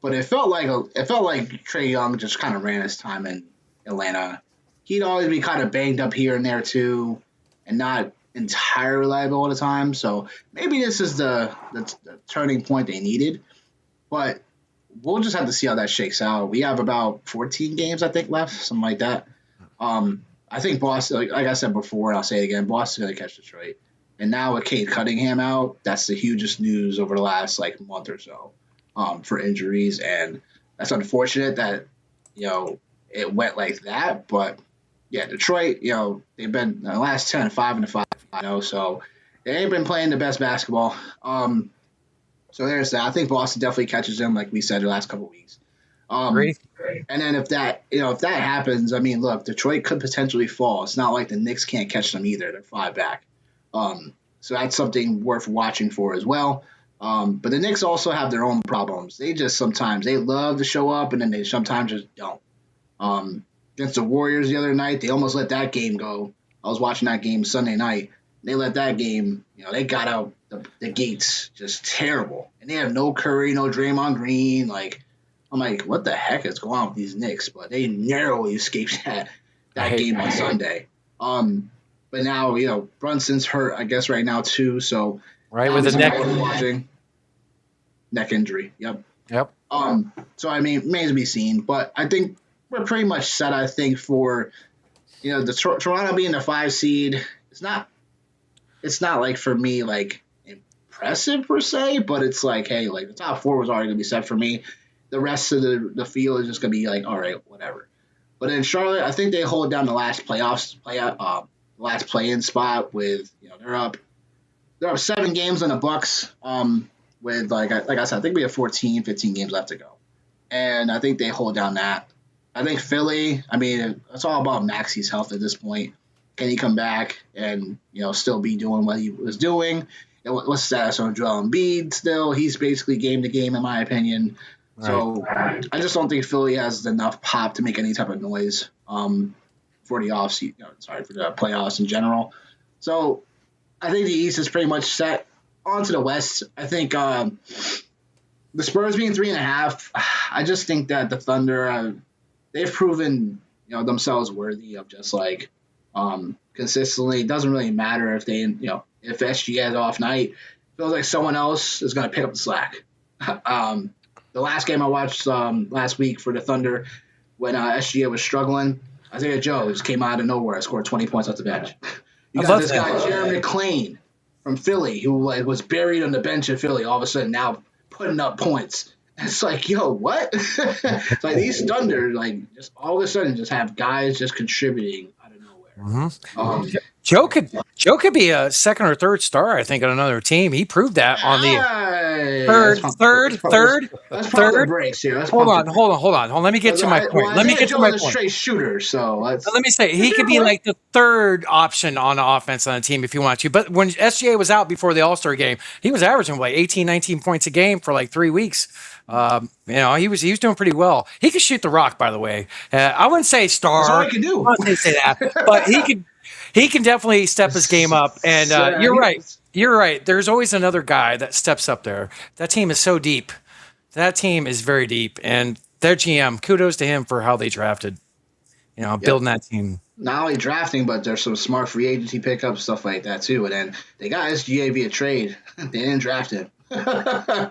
But it felt like Trae Young just kind of ran his time in Atlanta. He'd always be kind of banged up here and there too, and not entirely reliable all the time. So maybe this is the turning point they needed. But we'll just have to see how that shakes out. We have about 14 games, I think, left, something like that. I think Boston, like I said before, and I'll say it again, Boston's going to catch Detroit. And now with Cade Cunningham out, that's the hugest news over the last month or so for injuries. And that's unfortunate that, it went like that. But, yeah, Detroit, they've been the last 10, 5-5, so they ain't been playing the best basketball. So there's that. I think Boston definitely catches them, like we said, the last couple of weeks. Great. And then if that happens, I mean, look, Detroit could potentially fall. It's not like the Knicks can't catch them either. They're 5 back. So that's something worth watching for as well. But the Knicks also have their own problems. They just sometimes they love to show up and then they sometimes just don't. Against the Warriors the other night, they almost let that game go. I was watching that game Sunday night. They let that game, they got out the gates just terrible. And they have no Curry, no Draymond Green. I'm like, what the heck is going on with these Knicks? But they narrowly escaped that game on Sunday. But now, Brunson's hurt, I guess, right now too. So right with the neck injury. Yep. So remains to be seen. But I think we're pretty much set. I think for the Toronto being the 5 seed. It's not like for me impressive per se, but it's like, hey, the top 4 was already gonna be set for me. The rest of the field is just gonna be all right, whatever. But in Charlotte, I think they hold down the last last play-in spot with they're up 7 games on the Bucks. With like I said, I think we have 14, 15 games left to go, and I think they hold down that. I think Philly. It's all about Maxi's health at this point. Can he come back and still be doing what he was doing? And what's the status on Joel Embiid? Still, he's basically game to game in my opinion. Right. So I just don't think Philly has enough pop to make any type of noise for the for the playoffs in general. So I think the East is pretty much set. On to the West. I think the Spurs being 3.5. I just think that the Thunder they've proven themselves worthy of just consistently. It doesn't really matter if if SGA has off night. It feels like someone else is going to pick up the slack. The last game I watched last week for the Thunder when SGA was struggling, Isaiah Joe just came out of nowhere and scored 20 points off the bench. You got this guy, Jeremy McClain from Philly, who was buried on the bench in Philly, all of a sudden now putting up points. It's like, yo, what? It's like these Thunder, just all of a sudden just have guys just contributing out of nowhere. Mm-hmm. Joe could be a second or third star, I think, on another team. He proved that on the third. Let's pump the brakes here. Hold on. Let me get to my point. Let me get to my point. A straight shooter, so let me say he could be like the third option on the offense on the team if you want to. But when SGA was out before the All-Star game, he was averaging 18, 19 points a game for 3 weeks. He was doing pretty well. He could shoot the rock, by the way. I wouldn't say star. That's all he can do. I wouldn't say that, but he can definitely step his game up. And you're right. You're right. There's always another guy that steps up there. That team is so deep. That team is very deep. And their GM, kudos to him for how they drafted, building that team. Not only drafting, but there's some smart free agency pickups, stuff like that, too. And then they got SGA via trade. They didn't draft him.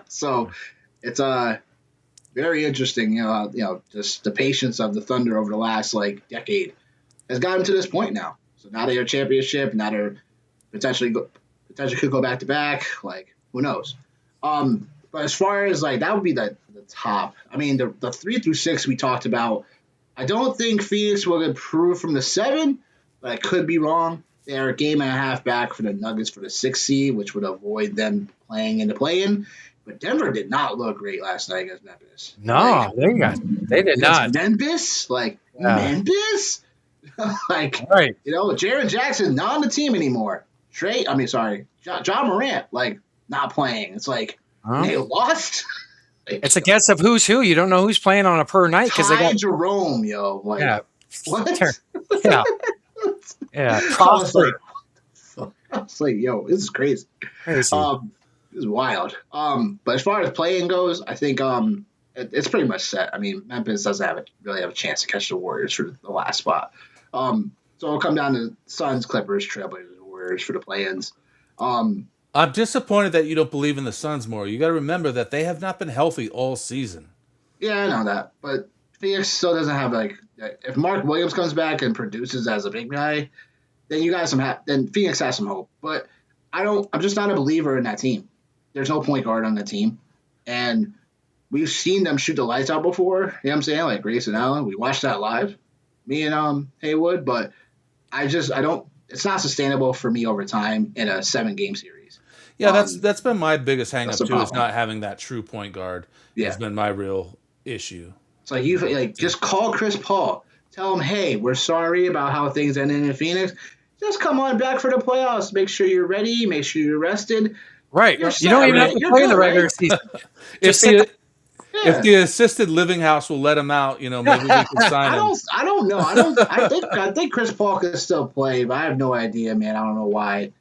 So it's very interesting, just the patience of the Thunder over the last, decade has gotten to this point now. So now they're a championship. Now they're potentially could go back to back. Who knows? But as far as that would be the top. The 3 through 6 we talked about. I don't think Phoenix will improve from the 7, but I could be wrong. They're a game and a half back for the Nuggets for the 6th seed, which would avoid them playing in the play-in. But Denver did not look great last night against Memphis. No, they did not. Memphis? Memphis? Right. Jaren Jackson not on the team anymore. John Morant, not playing. It's they lost. It's a guess of who's who. You don't know who's playing on a per night because they got Jerome, yo. What? Yeah. I was like, yo, this is crazy. This is wild. But as far as playing goes, I think it's pretty much set. Memphis doesn't really have a chance to catch the Warriors for the last spot. So it'll come down to Suns, Clippers, Trailblazers, Warriors for the play-ins. I'm disappointed that you don't believe in the Suns more. You got to remember that they have not been healthy all season. Yeah, I know that, but Phoenix still doesn't have if Mark Williams comes back and produces as a big guy, then you got then Phoenix has some hope. But I'm just not a believer in that team. There's no point guard on that team, and we've seen them shoot the lights out before. You know what I'm saying? Grayson Allen, we watched that live, me and Heywood, but I don't. It's not sustainable for me over time in a 7-game series. Yeah, that's been my biggest hang-up too, is not having that true point guard. Yeah. Has been my real issue. It's just call Chris Paul. Tell him, hey, we're sorry about how things ended in Phoenix. Just come on back for the playoffs. Make sure you're ready. Make sure you're rested. Right. You're You set, don't even right? have to You're play in the good, regular right? season. If Just sit the Yeah. if the assisted living house will let him out, maybe we can sign him. I don't know. I think Chris Paul could still play, but I have no idea, man. I don't know why.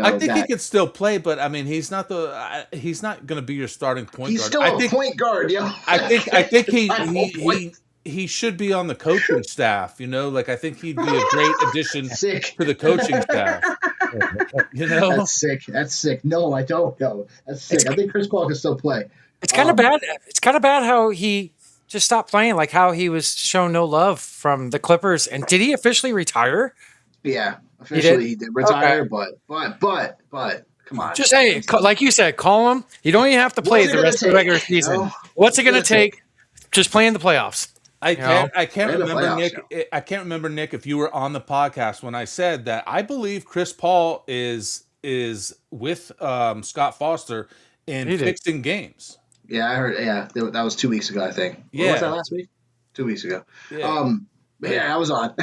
I think he could still play, but I mean, he's not going to be your starting point he's guard. still a point guard, yo. I think My whole point. he should be on the coaching staff. Like I think he'd be a great addition Sick. to the coaching staff. That's sick. That's sick. No, I don't know. That's sick. I think Chris Paul can still play. It's kind of bad. It's kind of bad how he just stopped playing, like how he was shown no love from the Clippers. And did he officially retire? Yeah, officially he did retire, Okay. but come on. Just hey, like you said, call him. You don't even have to play What's it the rest of gonna the regular take? season. No. What's it going to What's it gonna take? Just play in the playoffs. I can't In the remember playoffs, I can't remember, Nick, if you were on the podcast when I said that I believe Chris Paul is with Scott Foster in He did. fixing games. Yeah, I heard. Yeah, that was 2 weeks ago, I think. Yeah. Or was that last week? 2 weeks ago. Yeah. But yeah, I was on.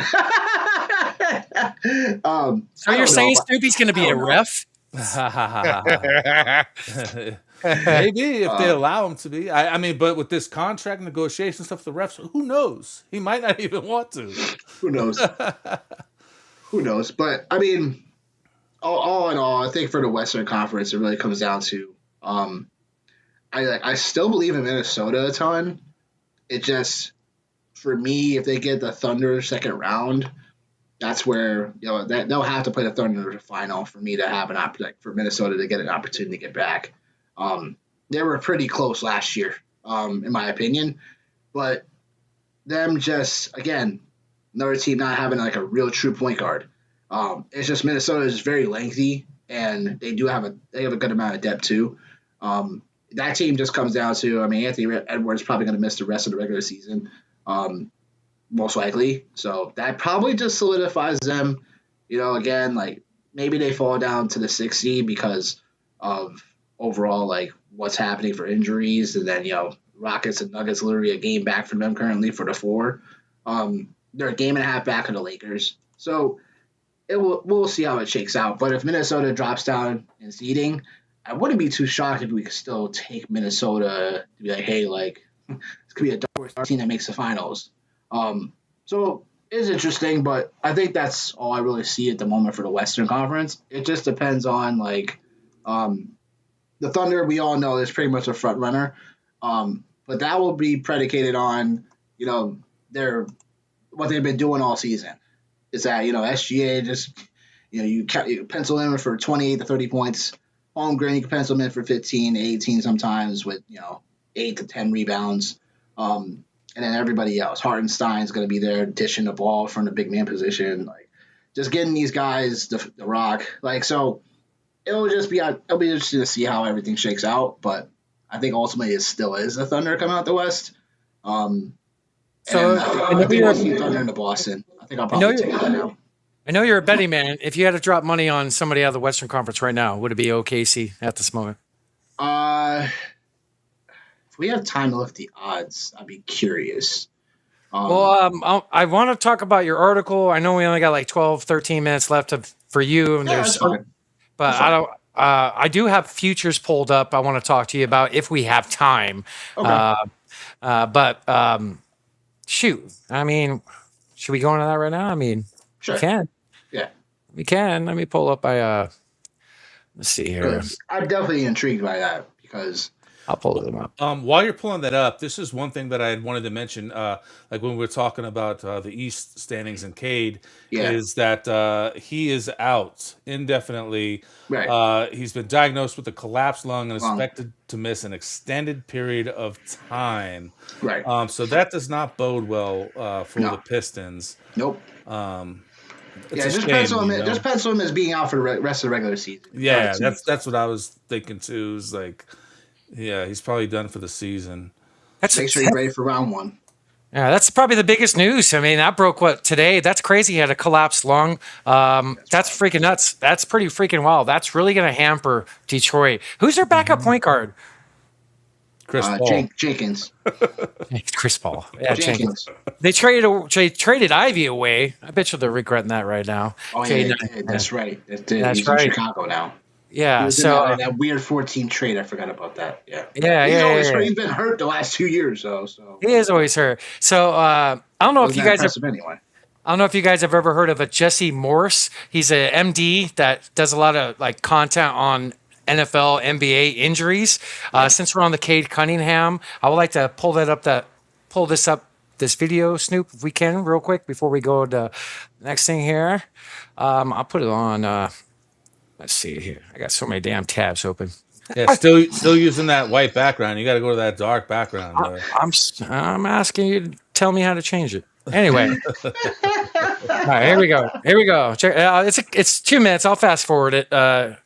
So you're saying Snoopy's going to be a ref? Maybe if they allow him to be. I mean, but with this contract negotiation stuff, the refs, who knows? He might not even want to. Who knows? Who knows? But I mean, all in all, I think for the Western Conference, it really comes down to I still believe in Minnesota a ton. It just, for me, if they get the Thunder second round, that's where they'll have to play the Thunder final for me to have for Minnesota to get an opportunity to get back. They were pretty close last year, in my opinion, but them just again another team not having like a real true point guard. It's just Minnesota is very lengthy, and they have a good amount of depth too. That team just comes down to, I mean, Anthony Edwards probably going to miss the rest of the regular season, most likely. So that probably just solidifies them. Again, like maybe they fall down to the 6th seed because of overall like what's happening for injuries, and then Rockets and Nuggets literally a game back from them currently for the 4. They're a game and a half back of the Lakers, so we'll see how it shakes out. But if Minnesota drops down in seeding, I wouldn't be too shocked if we could still take Minnesota to be like, hey, like this could be a dark team that makes the finals. So it's interesting, but I think that's all I really see at the moment for the Western Conference. It just depends on like the Thunder. We all know is pretty much a front runner, but that will be predicated on what they've been doing all season. Is that SGA just you pencil in for 28 to 30 points. Holmgren, you can pencil him in for 15 to 18 sometimes with 8 to 10 rebounds. And then everybody else, Hartenstein's going to be there dishing the ball from the big man position, like just getting these guys the rock. Like so, it'll be interesting to see how everything shakes out. But I think ultimately it still is the Thunder coming out the West. So I think we'll see Thunder into Boston. I think I'll probably take that now. I know you're a betting man. If you had to drop money on somebody out of the Western Conference right now, would it be OKC at this moment? If we have time to look at the odds, I'd be curious. I want to talk about your article. I know we only got like 12, 13 minutes left for you, and that's fine. but I don't. I do have futures pulled up. I want to talk to you about if we have time. Okay. Shoot. I mean, should we go into that right now? I mean, Sure. we can. Yeah. We can. Let me pull up let's see here. I'm definitely intrigued by that because I'll pull them up. While you're pulling that up, this is one thing that I had wanted to mention, like when we were talking about the East standings and Cade, is that he is out indefinitely. Right. He's been diagnosed with a collapsed lung and is expected to miss an extended period of time. Right. So that does not bode well for the Pistons. Nope. It's a just shame, pencil him. Just pencil him as being out for the rest of the regular season. Yeah, that's what I was thinking too. Is like, yeah, he's probably done for the season. Make sure you're ready for round 1. Yeah, that's probably the biggest news. I mean, that broke today? That's crazy. He had a collapsed lung. That's freaking nuts. That's pretty freaking wild. That's really going to hamper Detroit. Who's their backup point guard? Chris Paul. Jenkins. Chris Paul. Yeah, Jenkins. They traded Ivy away. I bet you they're regretting that right now. Oh, yeah, that's right. He's right. in Chicago now. Yeah. was So in that weird 14 trade. I forgot about that. Yeah. yeah, He's yeah, always yeah, hurt. yeah. He's been hurt the last 2 years, though. So He is always hurt. So I don't know if wasn't you that guys have. impressive anyway. I don't know if you guys have ever heard of a Jesse Morse. He's a MD that does a lot of like content on NFL, NBA injuries. Since we're on the Cade Cunningham, I would like to pull this video, Snoop, if we can, real quick before we go to the next thing here. I'll put it on. Let's see here. I got so many damn tabs open. Yeah, still using that white background. You got to go to that dark background. I'm asking you to tell me how to change it. Anyway. All right, here we go. Here we go. Check. It's 2 minutes. I'll fast forward it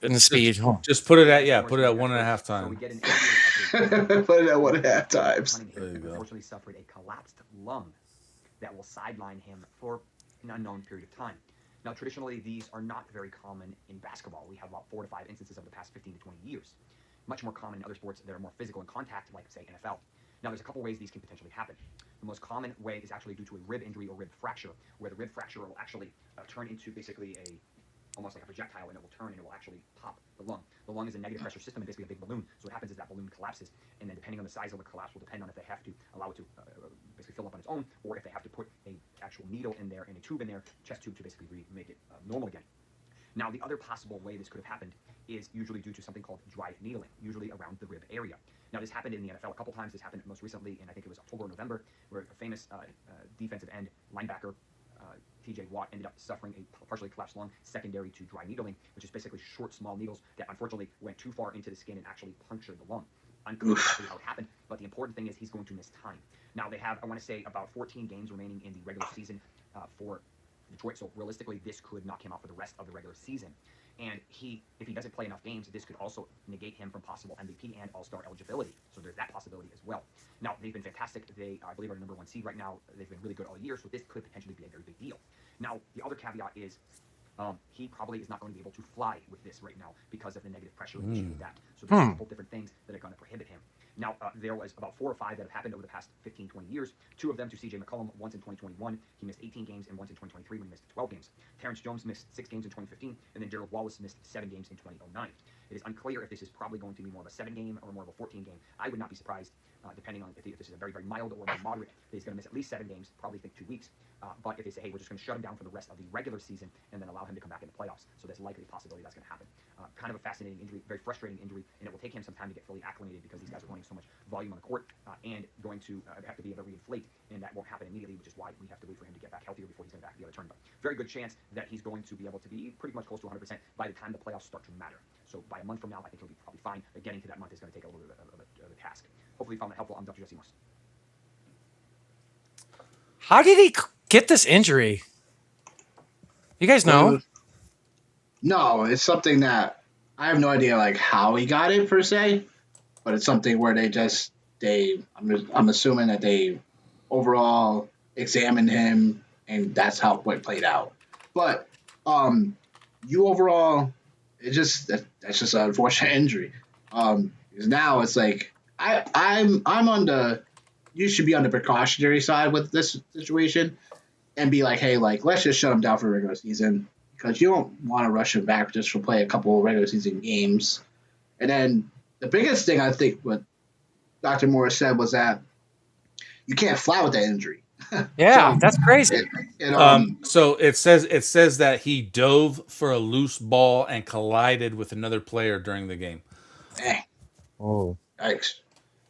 in the speed. Just put it at 1.5 times. Put it at 1.5 times. There you go. Unfortunately, suffered a collapsed lung that will sideline him for an unknown period of time. Now, traditionally, these are not very common in basketball. We have about 4 to 5 instances over the past 15 to 20 years. Much more common in other sports that are more physical in contact, like, say, NFL. Now, there's a couple ways these can potentially happen. The most common way is actually due to a rib injury or rib fracture, where the rib fracture will actually turn into basically almost like a projectile, and it will turn and it will actually pop the lung. The lung is a negative pressure system and basically a big balloon. So what happens is that balloon collapses, and then depending on the size of the collapse will depend on if they have to allow it to basically fill up on its own, or if they have to put a actual needle in there and a tube in there, chest tube, to basically make it normal again. Now, the other possible way this could have happened is usually due to something called dry needling, usually around the rib area. Now, this happened in the NFL a couple times. This happened most recently in, I think it was October or November, where a famous defensive end linebacker, TJ Watt, ended up suffering a partially collapsed lung secondary to dry needling, which is basically short, small needles that unfortunately went too far into the skin and actually punctured the lung. Unclear exactly how it happened, but the important thing is he's going to miss time. Now, they have, I want to say, about 14 games remaining in the regular season for Detroit, so realistically, this could knock him out for the rest of the regular season. And if he doesn't play enough games, this could also negate him from possible MVP and All-Star eligibility. So there's that possibility as well. Now, they've been fantastic. They, I believe, are the #1 seed right now. They've been really good all year, so this could potentially be a very big deal. Now, the other caveat is he probably is not going to be able to fly with this right now because of the negative pressure issue with that. So there's a couple different things that are going to prohibit him. Now, there was about 4 or 5 that have happened over the past 15, 20 years. 2 of them to CJ McCollum, once in 2021. He missed 18 games, and once in 2023 when he missed 12 games. Terrence Jones missed 6 games in 2015, and then Gerald Wallace missed 7 games in 2009. It is unclear if this is probably going to be more of a 7-game or more of a 14-game. I would not be surprised, depending on if this is a very, very mild or more moderate, that he's going to miss at least 7 games, probably think 2 weeks. But if they say, hey, we're just going to shut him down for the rest of the regular season and then allow him to come back in the playoffs, so there's likely a possibility that's going to happen. Kind of a fascinating injury, very frustrating injury, and it will take him some time to get fully acclimated because these guys are running so much volume on the court and going to have to be able to reinflate, and that won't happen immediately, which is why we have to wait for him to get back healthier before he's going to back the other turn. But very good chance that he's going to be able to be pretty much close to 100% by the time the playoffs start to matter. So by a month from now, I think he'll be probably fine, but getting to that month is going to take a little bit of a task. Hopefully you found that helpful. I'm Dr. Jesse Morse. How did he get this injury? You guys know? No, it's something that I have no idea like how he got it per se, but it's something where I'm assuming that they overall examined him and that's how it played out. But you overall, that's just an unfortunate injury. Because now it's like I'm on the you should be on the precautionary side with this situation and be like, hey, like let's just shut him down for the regular season because you don't want to rush him back just for play a couple of regular season games. And then the biggest thing I think what Dr. Morris said was that you can't fly with that injury. Yeah, So, that's crazy. So it says that he dove for a loose ball and collided with another player during the game. Dang, Oh. yikes.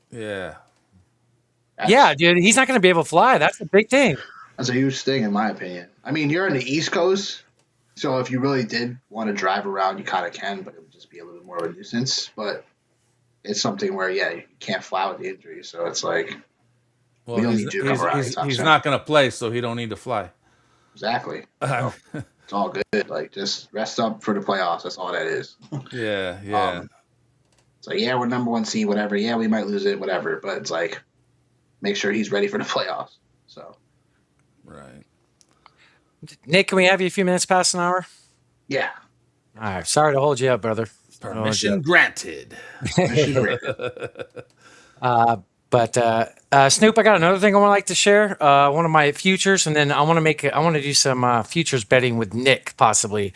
Yeah. Yeah, dude, he's not going to be able to fly. That's the big thing. That's a huge thing in my opinion. I mean, you're on the East Coast, so if you really did want to drive around, you kind of can, but it would just be a little bit more of a nuisance. But it's something where, yeah, you can't fly with the injury, so it's like, Well, We don't he's, need you to cover he's, our he's top not going to play, so he don't need to fly. exactly. It's all good. Like, just rest up for the playoffs. That's all that is. Yeah. It's like, yeah, we're #1 seed, whatever. Yeah, we might lose it, whatever. But it's like, make sure he's ready for the playoffs. So, Right. Nick, can we have you a few minutes past an hour? yeah. All right. Sorry to hold you up, brother. Permission granted. But Snoop, I got another thing I want to like to share. One of my futures, and then I want to do some futures betting with Nick possibly.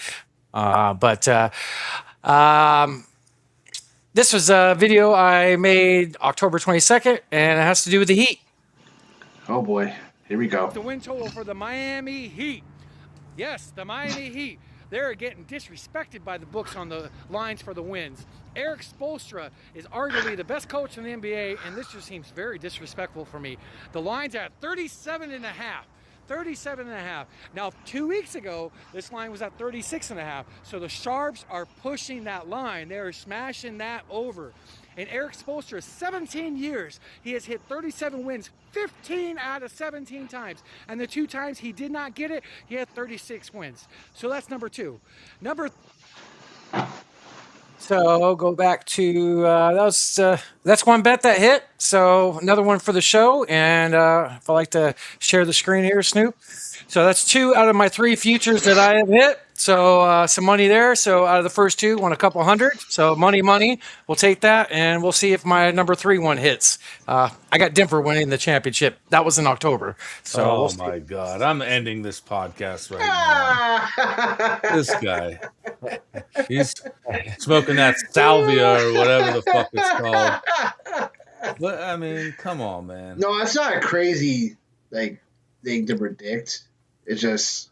This was a video I made October 22nd, and it has to do with the Heat. Oh boy, here we go. The win total for the Miami Heat. Yes, the Miami Heat. They're getting disrespected by the books on the lines for the wins. Eric Spoelstra is arguably the best coach in the NBA, and this just seems very disrespectful for me. The line's at 37.5. 37.5. Now, 2 weeks ago, this line was at 36.5. So the Sharps are pushing that line. They are smashing that over. In Eric Spoelstra, 17 years, he has hit 37 wins 15 out of 17 times. And the 2 times he did not get it, he had 36 wins. So that's number 2. So go back to that's one bet that hit. So another one for the show, and if I like to share the screen here, Snoop. So that's 2 out of my 3 futures that I have hit. So some money there. So out of the first 2, won a couple hundred. So money. We'll take that, and we'll see if my number 3 one hits. I got Denver winning the championship. That was in October. So Oh my God! I'm ending this podcast right now. This guy, he's smoking that salvia or whatever the fuck it's called. But I mean, come on, man. No, it's not a crazy thing to predict. It's just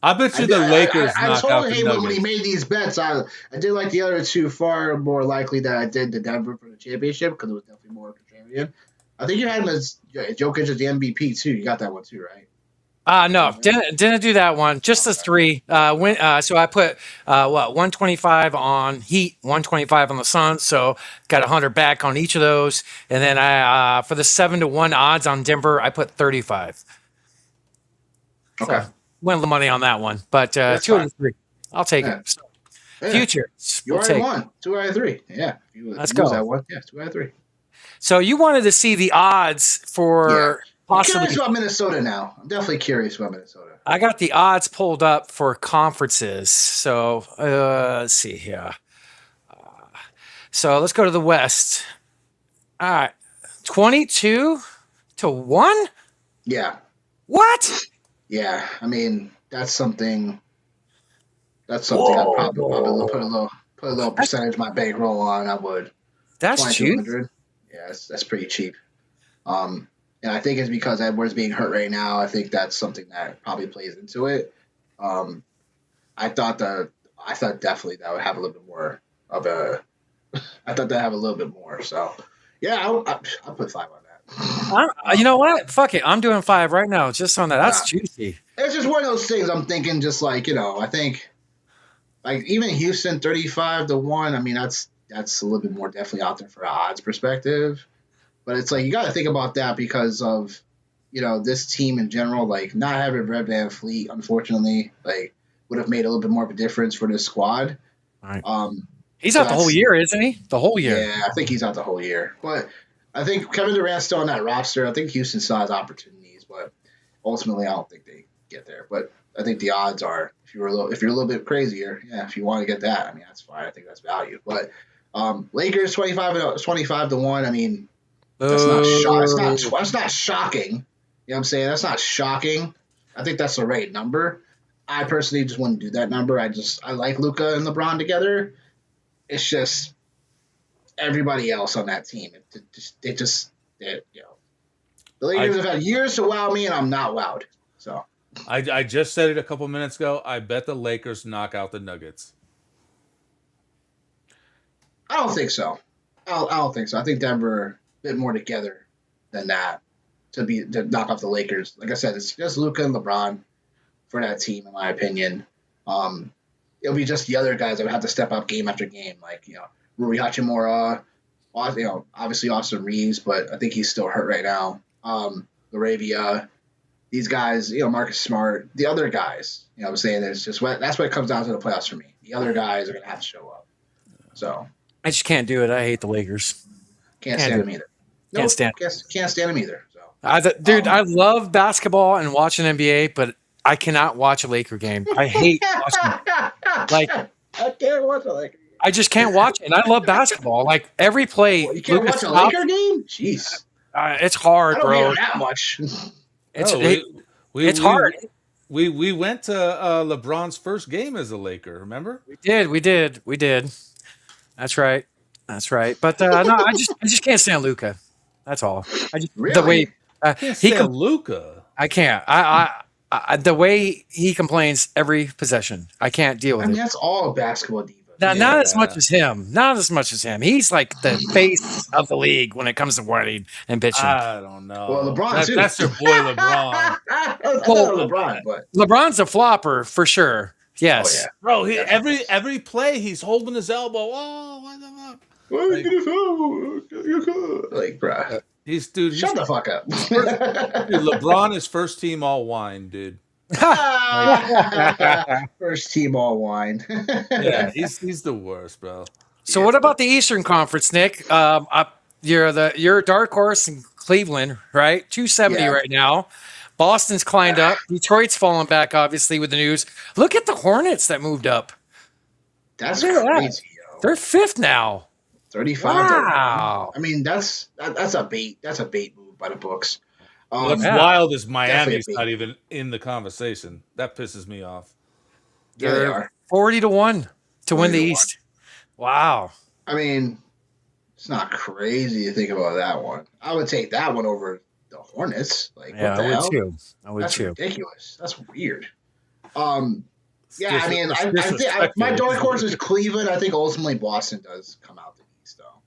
I bet you the Lakers I knock out told the him when he Nuggets. made these bets, I did like the other 2 far more likely than I did the Denver for the championship because it was definitely more contrarian. I think you had him as Jokic as the MVP too. You got that one too, right? no, didn't do that one. Just the 3. So I put 125 on Heat, 125 on the Suns. So got 100 back on each of those, and then I for the 7-1 odds on Denver, I put 35. Okay. So win the money on that one, but 2 out fine. of 3, I'll take Yeah. it. So, Yeah. futures, You we'll already take. won 2 out of 3. Yeah. If you Let's lose go. That one. Yeah, 2 out of 3. So you wanted to see the odds for I'm possibly. curious about Minnesota now. I'm definitely curious about Minnesota. I got the odds pulled up for conferences. So let's see here. So let's go to the West. All right, 22-1. Yeah. What? Yeah. I mean, that's something. I'd probably put a little percentage of my bankroll on. I would. That's cheap. 2,200. Yeah, that's pretty cheap. And I think it's because Edwards being hurt right now. I think that's something that probably plays into it. I thought definitely that would have a little bit more of a. I thought that have a little bit more. So, yeah, I'll put 5 on that. You know what? Fuck it. I'm doing 5 right now, just on that. That's Yeah. juicy. It's just one of those things. I'm thinking, just like I think, like even Houston 35-1. I mean, that's a little bit more definitely out there for an odds perspective. But it's like you got to think about that because of this team in general. Like not having Red Van Fleet, unfortunately, like would have made a little bit more of a difference for this squad. Right. He's So out the whole year, isn't he? The whole year. Yeah, I think he's out the whole year. But I think Kevin Durant's still on that roster. I think Houston saw his opportunities, but ultimately, I don't think they get there. But I think the odds are if you're a little bit crazier, yeah, if you want to get that, I mean that's fine. I think that's value. But Lakers 25-1. I mean, that's not shocking. You know what I'm saying? That's not shocking. I think that's the right number. I personally just wouldn't do that number. I like Luka and LeBron together. It's just everybody else on that team. The Lakers have had years to wow me, and I'm not wowed. So I just said it a couple minutes ago. I bet the Lakers knock out the Nuggets. I don't think so. I don't think so. I think Denver a bit more together than that to knock off the Lakers. Like I said, it's just Luka and LeBron for that team, in my opinion. It'll be just the other guys that would have to step up game after game, like Rui Hachimura, obviously Austin Reeves, but I think he's still hurt right now. Laravia, these guys, Marcus Smart, the other guys. I'm saying that's what it comes down to the playoffs for me. The other guys are gonna have to show up. So I just can't do it. I hate the Lakers. can't stand them either. Can't stand. Can't stand them either. So I love basketball and watching NBA, but I cannot watch a Laker game. I hate watching it. Like I can't watch a Laker. I just can't watch it. And I love basketball. Like every play, You can't Lucas watch a Laker game? Jeez. it's hard, I don't hate bro. him that much. It's No, it's hard. We went to LeBron's first game as a Laker. Remember? We did. That's right. That's right. But no, I just can't stand Luca. That's all. I just the Really? way Can't he stand Luca. I can't. The way he complains every possession, I can't deal I with mean, it. that's all basketball divas. Now, not as much Yeah. as him. Not as much as him. He's like the face of the league when it comes to whining and bitching. I don't know. Well, LeBron too. That's your boy LeBron. I Well, thought LeBron, but LeBron's a flopper for sure. Yes. oh yeah. Bro, every play he's holding his elbow. Oh, what the fuck? Like, bro, He's shut the fuck up. dude, LeBron is first team all wine, dude. First team all wine. Yeah, he's the worst, bro. So what about the Eastern Conference, Nick? You're a dark horse in Cleveland, right? 270 Yeah. right now. Boston's climbed up. Detroit's fallen back, obviously, with the news. Look at the Hornets that moved up. That's Look at that. crazy, yo. They're fifth now. 35. Wow. I mean, that's a bait. That's a bait move by the books. What's Yeah. wild is Miami's Definitely. not even in the conversation. That pisses me off. Yeah, they They're are. 40-1 to win the 40-1. East. Wow. I mean, it's not crazy to think about that one. I would take that one over the Hornets. Like, Yeah, what the I hell? would too. I would That's too. ridiculous. That's weird. Yeah, I mean, It's I think disrespectful. my dark horse is Cleveland. I think ultimately Boston does come out the East, though.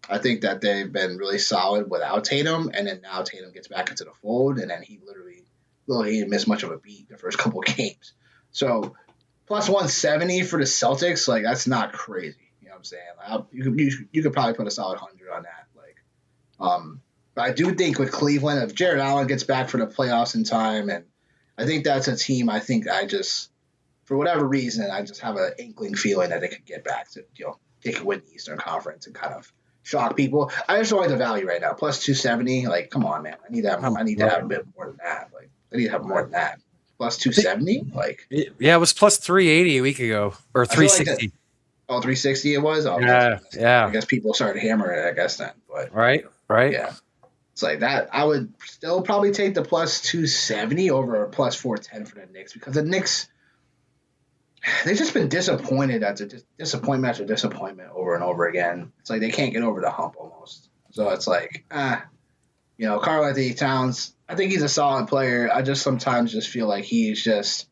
I think that they've been really solid without Tatum, and then now Tatum gets back into the fold, and then he he didn't miss much of a beat the first couple of games. So plus 170 for the Celtics, like that's not crazy. You know what I'm saying? You could probably put a solid 100 on that. But I do think with Cleveland, if Jared Allen gets back for the playoffs in time, and I think that's a team. I think for whatever reason, I just have an inkling feeling that they could get back to they could win the Eastern Conference and kind of shock people. I just don't like the value right now. Plus 270, like come on, man. I need to have a bit more than that. Like I need to have more than that. Plus 270, like Yeah, it was plus 380 a week ago or I feel like 360. 360 it was. Oh, Yeah. I guess people started hammering it. I guess then, but Right. yeah, it's like that. I would still probably take the plus 270 over a plus 410 for the Knicks because the Knicks. They've just been disappointed after disappointment after disappointment over and over again. It's like they can't get over the hump almost. So it's like, Karl-Anthony Towns, I think he's a solid player. I just sometimes just feel like he just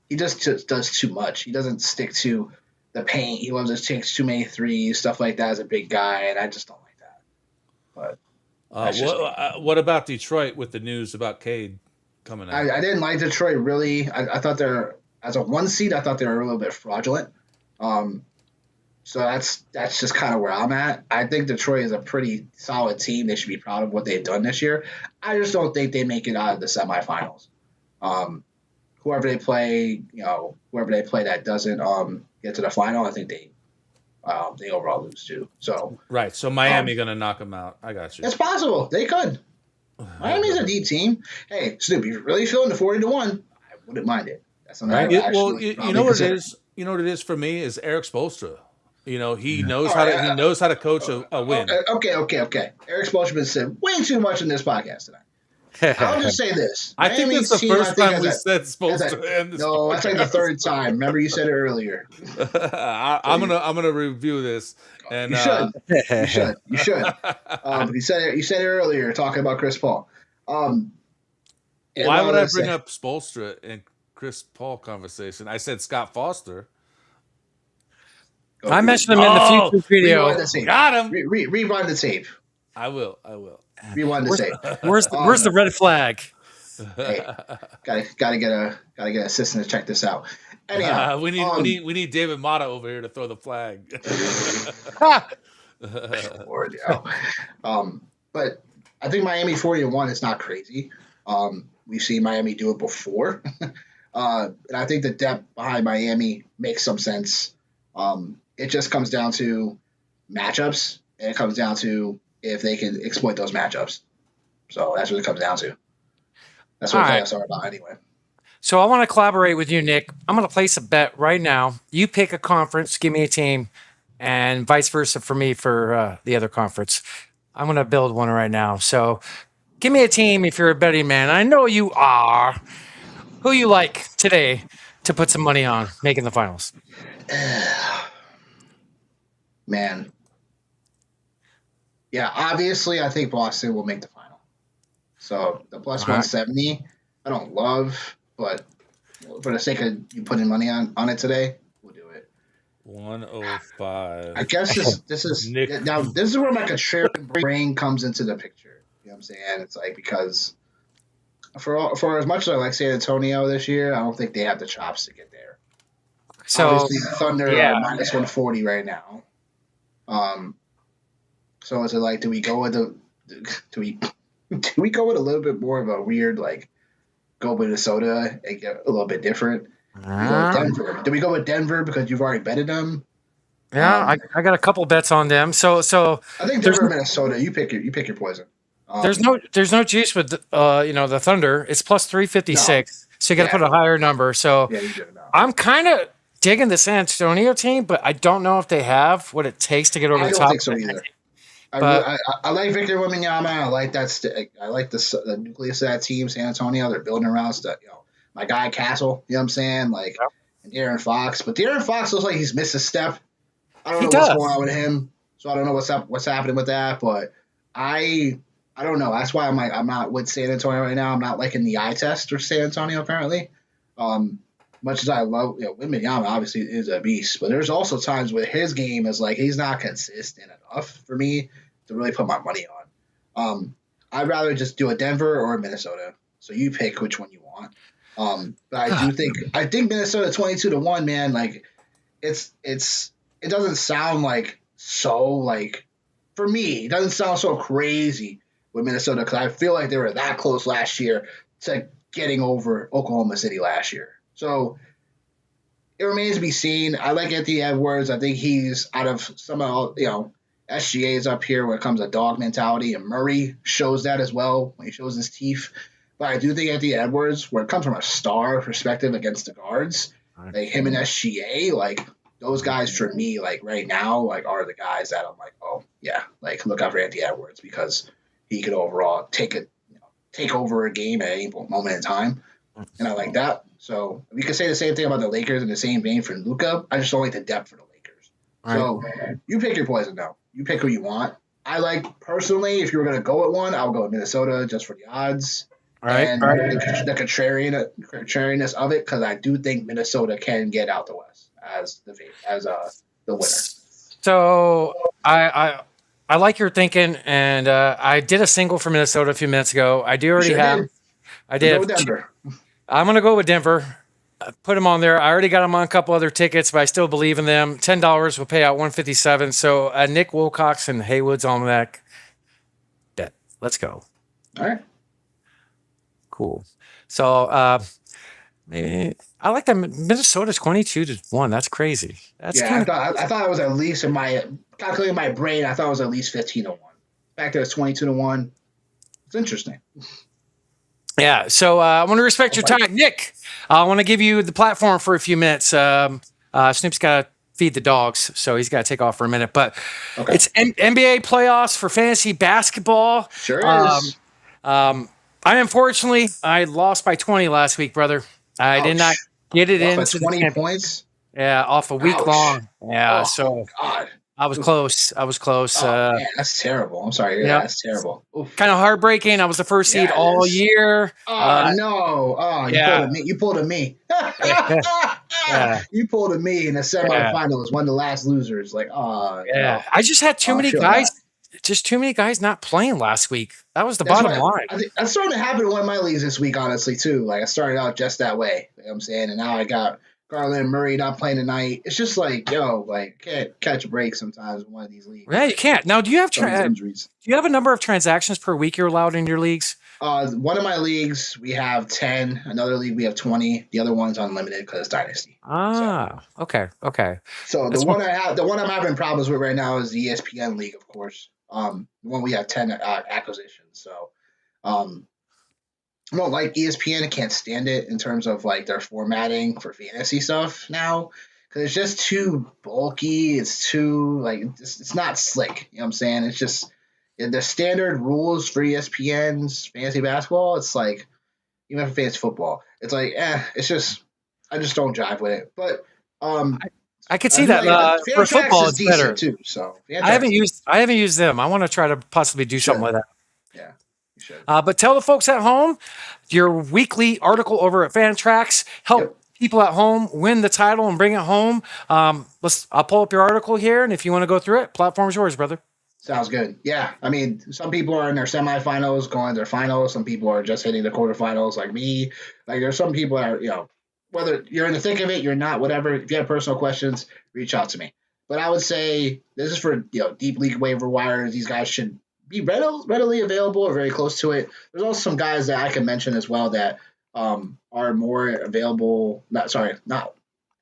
does too much. He doesn't stick to the paint. He loves to take too many threes, stuff like that as a big guy, and I just don't like that. But that's just What about Detroit with the news about Cade coming out? I didn't like Detroit really. I thought as a 1 seed, I thought they were a little bit fraudulent. So that's just kind of where I'm at. I think Detroit is a pretty solid team. They should be proud of what they've done this year. I just don't think they make it out of the semifinals. Whoever they play that doesn't get to the final, I think they overall lose too. So Right. So Miami going to knock them out. I got you. it's possible they could. Miami's a deep team. Hey, Snoop, you're really feeling the 40-1? I wouldn't mind it. That's something I would actually you know what consider. it is. You know what it is for me is Eric Spoelstra. He knows how to coach a win. Okay. Eric Spoelstra said way too much in this podcast tonight. I'll just say this. I think Miami's that's the team, first I think, time we has said Spoelstra. No, that's like the third time. Remember you said it earlier. I'm gonna review this. And You should. You should. You said it earlier talking about Chris Paul. why would I bring up Spoelstra in Chris Paul conversation? I said Scott Foster. I mentioned him in the future video. Rewind the tape. Got him. Rewind the tape. I will. Rewind the tape. Where's the red flag? Hey, gotta get an assistant to check this out. Anyhow, we need David Mata over here to throw the flag. Lord, but I think Miami 40-1 is not crazy. We've seen Miami do it before, and I think the depth behind Miami makes some sense. It just comes down to matchups, and it comes down to if they can exploit those matchups. So that's what it comes down to. That's what playoffs are about anyway. So I want to collaborate with you, Nick. I'm going to place a bet right now. You pick a conference, give me a team, and vice versa for me for the other conference. I'm going to build one right now. So give me a team if you're a betting man. I know you are. Who you like today to put some money on making the finals? Man. Yeah, obviously, I think Boston will make the final. So the plus All right. 170, I don't love, but for the sake of you putting money on it today, we'll do it. 105. I guess this is Nick. now this is where my contrarian brain comes into the picture. You know what I'm saying? It's like because for as much as I like San Antonio this year, I don't think they have the chops to get there. So Obviously, the Thunder yeah. are minus 140 right now. So is it like do we go with do we go with a little bit more of a weird like go Minnesota and get a little bit different? Do we go with Denver? Do we go with Denver because you've already betted them? Yeah, I got a couple bets on them. So I think Denver, Minnesota. You pick your poison. there's no juice with the Thunder. It's plus 356. So you got to put a higher number. So Yeah, you do. No. I'm kind of digging the San Antonio team, but I don't know if they have what it takes to get over I the don't top. think so either. But- I like Victor Wembanyama. I like that. I like the nucleus of that team, San Antonio. They're building around stuff. My guy Castle. You know what I'm saying? Like, and De'Aaron Fox. But De'Aaron Fox looks like he's missed a step. I don't know what's going on with him. So I don't know what's happening with that. But I don't know. That's why I'm not with San Antonio right now. I'm not liking the eye test for San Antonio apparently. Much as I love, Wembanyama obviously is a beast, but there's also times where his game is like he's not consistent enough for me to really put my money on. I'd rather just do a Denver or a Minnesota. So you pick which one you want. But I think Minnesota 22-1, man. Like it doesn't sound like so like for me. It doesn't sound so crazy with Minnesota because I feel like they were that close last year to getting over Oklahoma City last year. So it remains to be seen. I like Anthony Edwards. I think he's out of some of SGA is up here when it comes to dog mentality, and Murray shows that as well when he shows his teeth. But I do think Anthony Edwards, where it comes from a star perspective against the guards, like him and SGA, like those guys for me, like right now, like are the guys that I'm like, oh yeah, like look out for Anthony Edwards because he could overall take over a game at any moment in time, and I like that. So we could say the same thing about the Lakers in the same vein for Luka. I just don't like the depth for the Lakers. Right. So you pick your poison now. You pick who you want. I like personally, if you were going to go with one, I'll go with Minnesota just for the odds. All right. And the contrariness of it, because I do think Minnesota can get out the West as the winner. So I like your thinking, and I did a single for Minnesota a few minutes ago. I do already have. I did. Go with Denver. I'm going to go with Denver. Put them on there. I already got them on a couple other tickets, but I still believe in them. $10 will pay out $157. So Nick Wilcox and Haywood's on that bet. Let's go. All right. Cool. So maybe I like that Minnesota's 22-1. That's crazy. That's I thought it was at least in my calculating my brain. I thought it was at least 15-1. The fact that it's 22-1, it's interesting. Yeah, so I want to respect your time. Nick, I want to give you the platform for a few minutes. Snoop's got to feed the dogs, so he's got to take off for a minute. But it's NBA playoffs for fantasy basketball. Sure is. Unfortunately, I lost by 20 last week, brother. I did not get it in. 20 points? Yeah, off a week long. Yeah, God. I was close. Man, that's terrible. I'm sorry. Yeah, that's terrible. Kind of heartbreaking. I was the first seed all year. No. You pulled a me. You pulled a me in the semifinals, one of the last losers. Like, No. I just had too many guys. Just too many guys not playing last week. That was the bottom line. I think that's starting to happen in one of my leagues this week, honestly, too. Like, I started out just that way. You know what I'm saying? And now I got Garland and Murray not playing tonight. It's just like, can't catch a break sometimes in one of these leagues. Yeah, you can't. Now, do you have a number of transactions per week you're allowed in your leagues? One of my leagues, we have 10. Another league, we have 20. The other one's unlimited because it's Dynasty. Okay. So the one I'm having problems with right now is the ESPN league, of course. The one we have 10 acquisitions. So I don't like ESPN. I can't stand it in terms of like their formatting for fantasy stuff now because it's just too bulky. It's too it's not slick. You know what I'm saying? It's just the standard rules for ESPN's fantasy basketball. It's like even for fantasy football, it's like it's just I just don't jive with it. But I could see that. For Fantrax football, is it's decent better. too. So I haven't used them. I want to try to possibly do something with that. Yeah, you should. But tell the folks at home your weekly article over at Fantrax. Help Yep. people at home win the title and bring it home. I'll pull up your article here, and if you want to go through it, platform's yours, brother. Sounds good. Yeah, I mean, some people are in their semifinals, going to their finals. Some people are just hitting the quarterfinals, like me. Like there's some people that are, whether you're in the thick of it, you're not, whatever. If you have personal questions, reach out to me. But I would say this is for deep league waiver wires. These guys should be readily available or very close to it. There's also some guys that I can mention as well that are more available. Not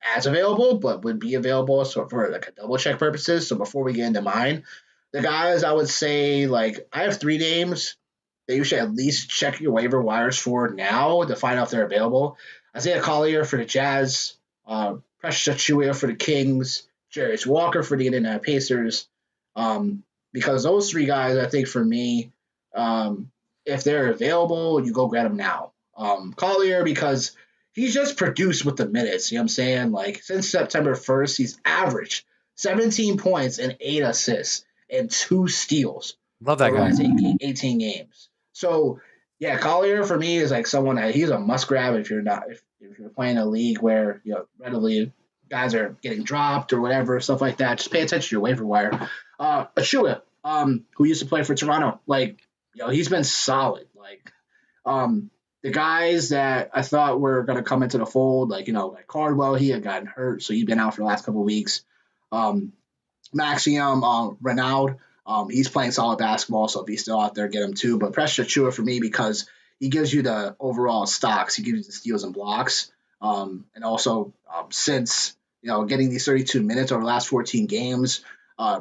as available, but would be available so for like a double check purposes. So before we get into mine. The guys I would say, like, I have 3 names that you should at least check your waiver wires for now to find out if they're available. Isaiah Collier for the Jazz, Precious Achiuwa for the Kings, Jarius Walker for the Indiana Pacers. Because those 3 guys, I think for me, if they're available, you go grab them now. Collier, because he's just produced with the minutes. You know what I'm saying? Like, since September 1st, he's averaged 17 points and 8 assists. And 2 steals. Love that guy. 18 games. So yeah, Collier for me is like someone that he's a must grab if you're playing a league where readily guys are getting dropped or whatever, stuff like that. Just pay attention to your waiver wire. Achiuwa, who used to play for Toronto, he's been solid. The guys that I thought were gonna come into the fold, like Cardwell, he had gotten hurt, so he's been out for the last couple of weeks. Maxium Renaud, he's playing solid basketball, so if he's still out there, get him too. But Precious Achiuwa for me because he gives you the overall stocks, he gives you the steals and blocks, and also since getting these 32 minutes over the last 14 games,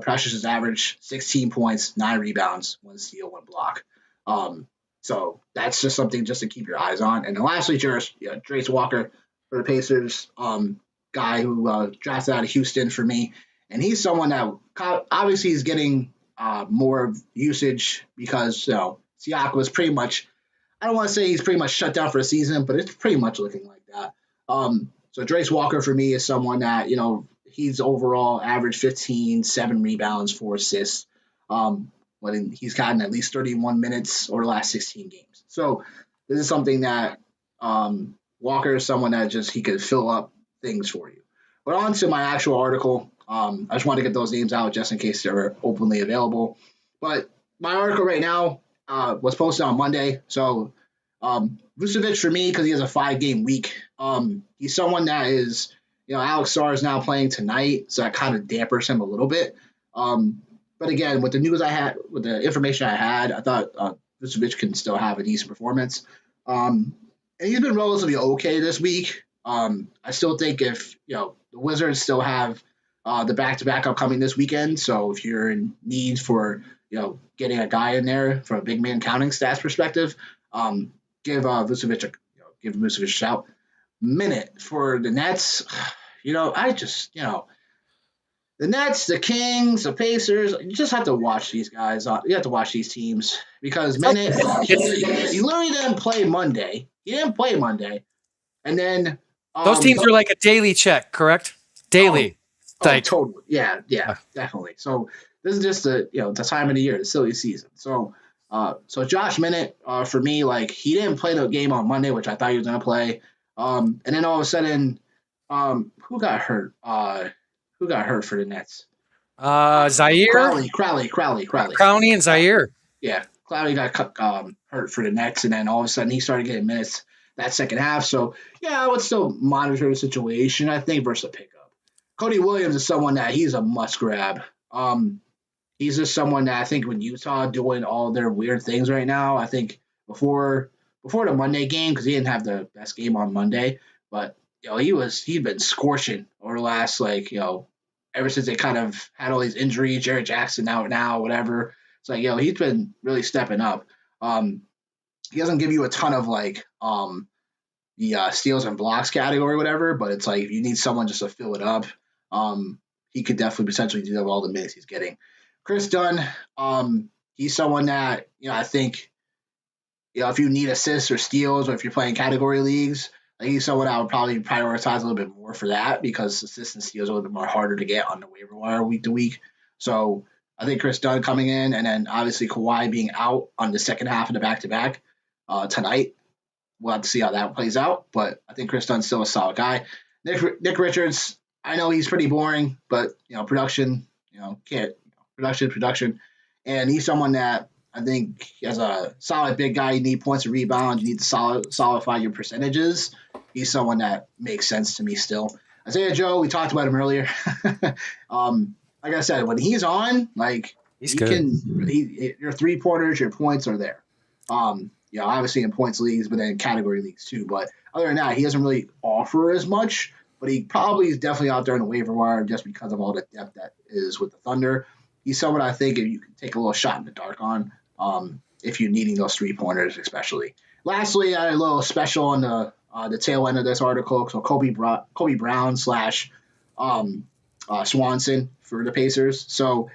Precious has averaged 16 points, 9 rebounds, 1 steal, 1 block. So that's just something just to keep your eyes on. And then lastly, Jaylen Walker for the Pacers, guy who drafted out of Houston for me. And he's someone that obviously is getting more usage because Siakam was pretty much, I don't want to say he's pretty much shut down for a season, but it's pretty much looking like that. So Jaylen Walker for me is someone that, he's overall average 15, 7 rebounds, 4 assists. But he's gotten at least 31 minutes over the last 16 games. So this is something that Walker is someone that he could fill up things for you. But on to my actual article. I just want to get those names out just in case they're openly available. But my article right now was posted on Monday. So Vucevic for me, because he has a 5-game week, he's someone that is, Alex Sarr is now playing tonight, so that kind of dampers him a little bit. But again, with the news I had, with the information I had, I thought Vucevic can still have a decent performance. And he's been relatively okay this week. I still think if, the Wizards still have the back-to-back upcoming this weekend, so if you're in need for, getting a guy in there from a big man counting stats perspective, give Vucevic a shout. Minute for the Nets, the Nets, the Kings, the Pacers, you just have to watch these guys. You have to watch these teams because Minute, he literally didn't play Monday. And then Those teams are like a daily check, correct? Daily. Totally. Yeah, definitely. So this is just the time of the year, the silly season. So Josh Minute, for me, he didn't play the game on Monday, which I thought he was gonna play. And then all of a sudden, who got hurt? Who got hurt for the Nets? Zaire, Crowley and Zaire. Yeah, Crowley got hurt for the Nets, and then all of a sudden he started getting minutes that second half. So yeah, I would still monitor the situation. I think versus a pickup. Cody Williams is someone that he's a must grab. He's just someone that I think with Utah doing all their weird things right now. I think before the Monday game, because he didn't have the best game on Monday, but he'd been scorching over the last ever since they kind of had all these injuries. Jared Jackson out now, whatever. It's he's been really stepping up. He doesn't give you a ton of the steals and blocks category, whatever, but it's if you need someone just to fill it up, he could definitely potentially do that with all the minutes he's getting. Chris Dunn, he's someone that I think if you need assists or steals or if you're playing category leagues, He's someone I would probably prioritize a little bit more for that because assist and steals are a little bit more harder to get on the waiver wire week to week. So I think Chris Dunn coming in, and then obviously Kawhi being out on the second half of the back-to-back tonight. We'll have to see how that plays out, but I think Chris Dunn's still a solid guy. Nick Richards, I know he's pretty boring, but production, production, and he's someone that I think as a solid big guy, you need points and rebounds, you need to solidify your percentages. He's someone that makes sense to me still. Isaiah Joe, we talked about him earlier. Like I said, when he's on, he's good. Your 3-pointers, your points are there. Obviously in points leagues, but then category leagues too. But other than that, he doesn't really offer as much, but he probably is definitely out there in the waiver wire just because of all the depth that is with the Thunder. He's someone I think if you can take a little shot in the dark on, if you're needing those 3-pointers especially. Lastly, I had a little special on the tail end of this article. So Kobe Brown / Swanson for the Pacers. So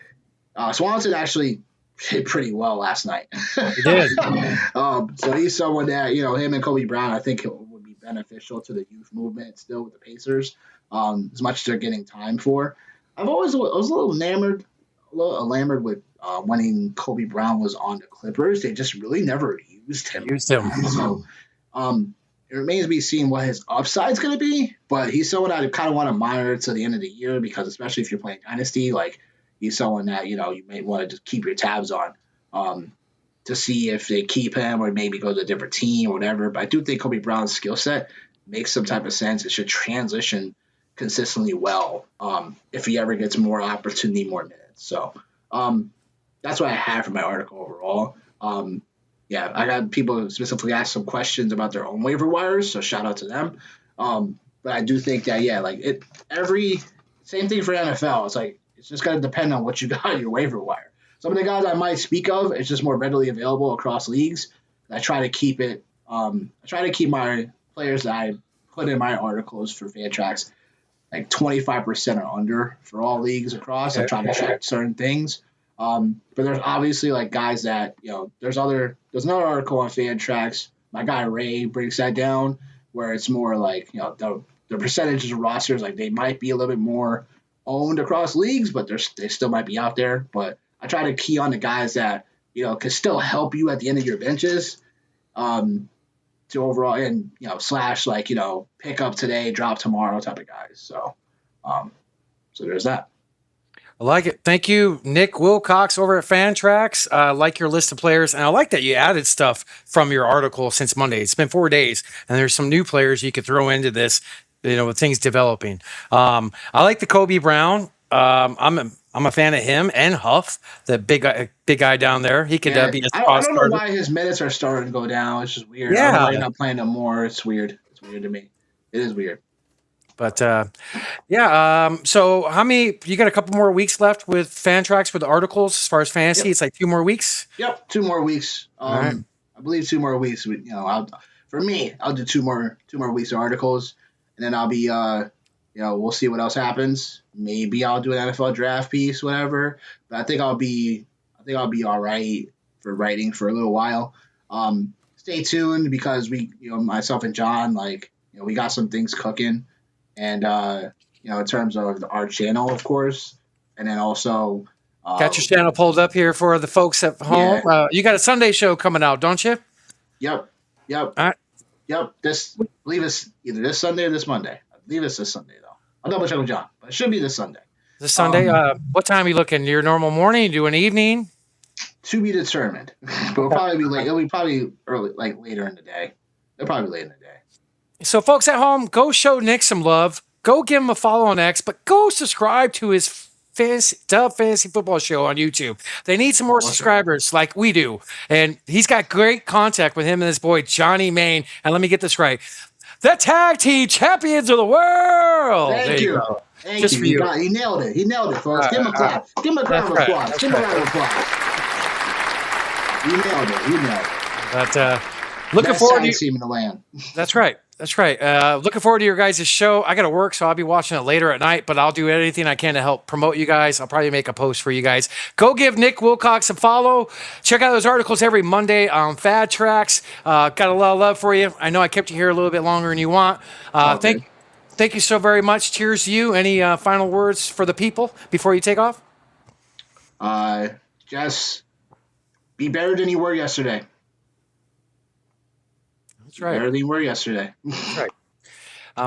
Swanson actually did pretty well last night. He did. So he's someone that, him and Kobe Brown, I think it would be beneficial to the youth movement still with the Pacers, as much as they're getting time for. I was a little enamored with when Kobe Brown was on the Clippers. They just really never used him. So it remains to be seen what his upside is going to be, but he's someone I kind of want to monitor to the end of the year because especially if you're playing Dynasty, he's someone that, you may want to just keep your tabs on to see if they keep him or maybe go to a different team or whatever. But I do think Kobe Brown's skill set makes some type of sense. It should transition consistently well if he ever gets more opportunity, more minutes. So that's what I have for my article overall. I got people specifically ask some questions about their own waiver wires, so shout out to them. But I do think that, same thing for NFL. It's just going to depend on what you got on your waiver wire. Some of the guys I might speak of, it's just more readily available across leagues. I try to keep it. I try to keep my players that I put in my articles for Fantrax 25% or under for all leagues across. I'm trying to check certain things. But there's obviously guys that there's another article on Fantrax. My guy Ray breaks that down where it's more the percentages of rosters they might be a little bit more owned across leagues, but they still might be out there. But I try to key on the guys that can still help you at the end of your benches to overall and / pick up today, drop tomorrow type of guys. So there's that. I like it. Thank you, Nick Wilcox over at Fantrax. I like your list of players, and I like that you added stuff from your article since Monday. It's been 4 days, and there's some new players you could throw into this, with things developing. I like the Kobe Brown. I'm a fan of him and Huff, the big guy down there. He could be a spot I don't starter. know why his minutes are starting to go down. It's just weird. Yeah. I don't know why he's not playing no more. It's weird. It's weird to me. It is weird. But so how many? You got a couple more weeks left with Fantrax with the articles as far as fantasy. Yep. It's 2 more weeks. Yep, 2 more weeks. Right. I believe 2 more weeks. I'll do 2 more weeks of articles, and then I'll be we'll see what else happens. Maybe I'll do an NFL draft piece, whatever. But I think I'll be all right for writing for a little while. Stay tuned because we, myself and John, we got some things cooking. And, in terms of our channel, of course, and then also got your channel pulled up here for the folks at home. Yeah. You got a Sunday show coming out, don't you? Yep. All right. Yep. I believe it's either this Sunday or this Monday. I believe it's this Sunday, though. I'll double check with John, but it should be this Sunday. This Sunday? What time are you looking? Your normal morning? You do an evening? To be determined. But it'll probably be late. It'll be probably early, later in the day. It'll probably be late in the day. So, folks at home, go show Nick some love. Go give him a follow on X, but go subscribe to his Fantasy Football Show on YouTube. They need some more subscribers like we do. And he's got great contact with him and his boy, Johnny Main. And let me get this right. The Tag Team Champions of the World. Thank you. Thank you. He nailed it. He nailed it, folks. Give him a clap. Give him a round of applause. Give him a round of applause. He nailed it. But looking forward to team in the land. That's right. That's right. Looking forward to your guys' show. I got to work, so I'll be watching it later at night, but I'll do anything I can to help promote you guys. I'll probably make a post for you guys. Go give Nick Wilcox a follow. Check out those articles every Monday on Fantrax. Got a lot of love for you. I know I kept you here a little bit longer than you want. Thank you so very much. Cheers to you. Any final words for the people before you take off? Just be better than you were yesterday. That's right. Better than you were yesterday. That's right.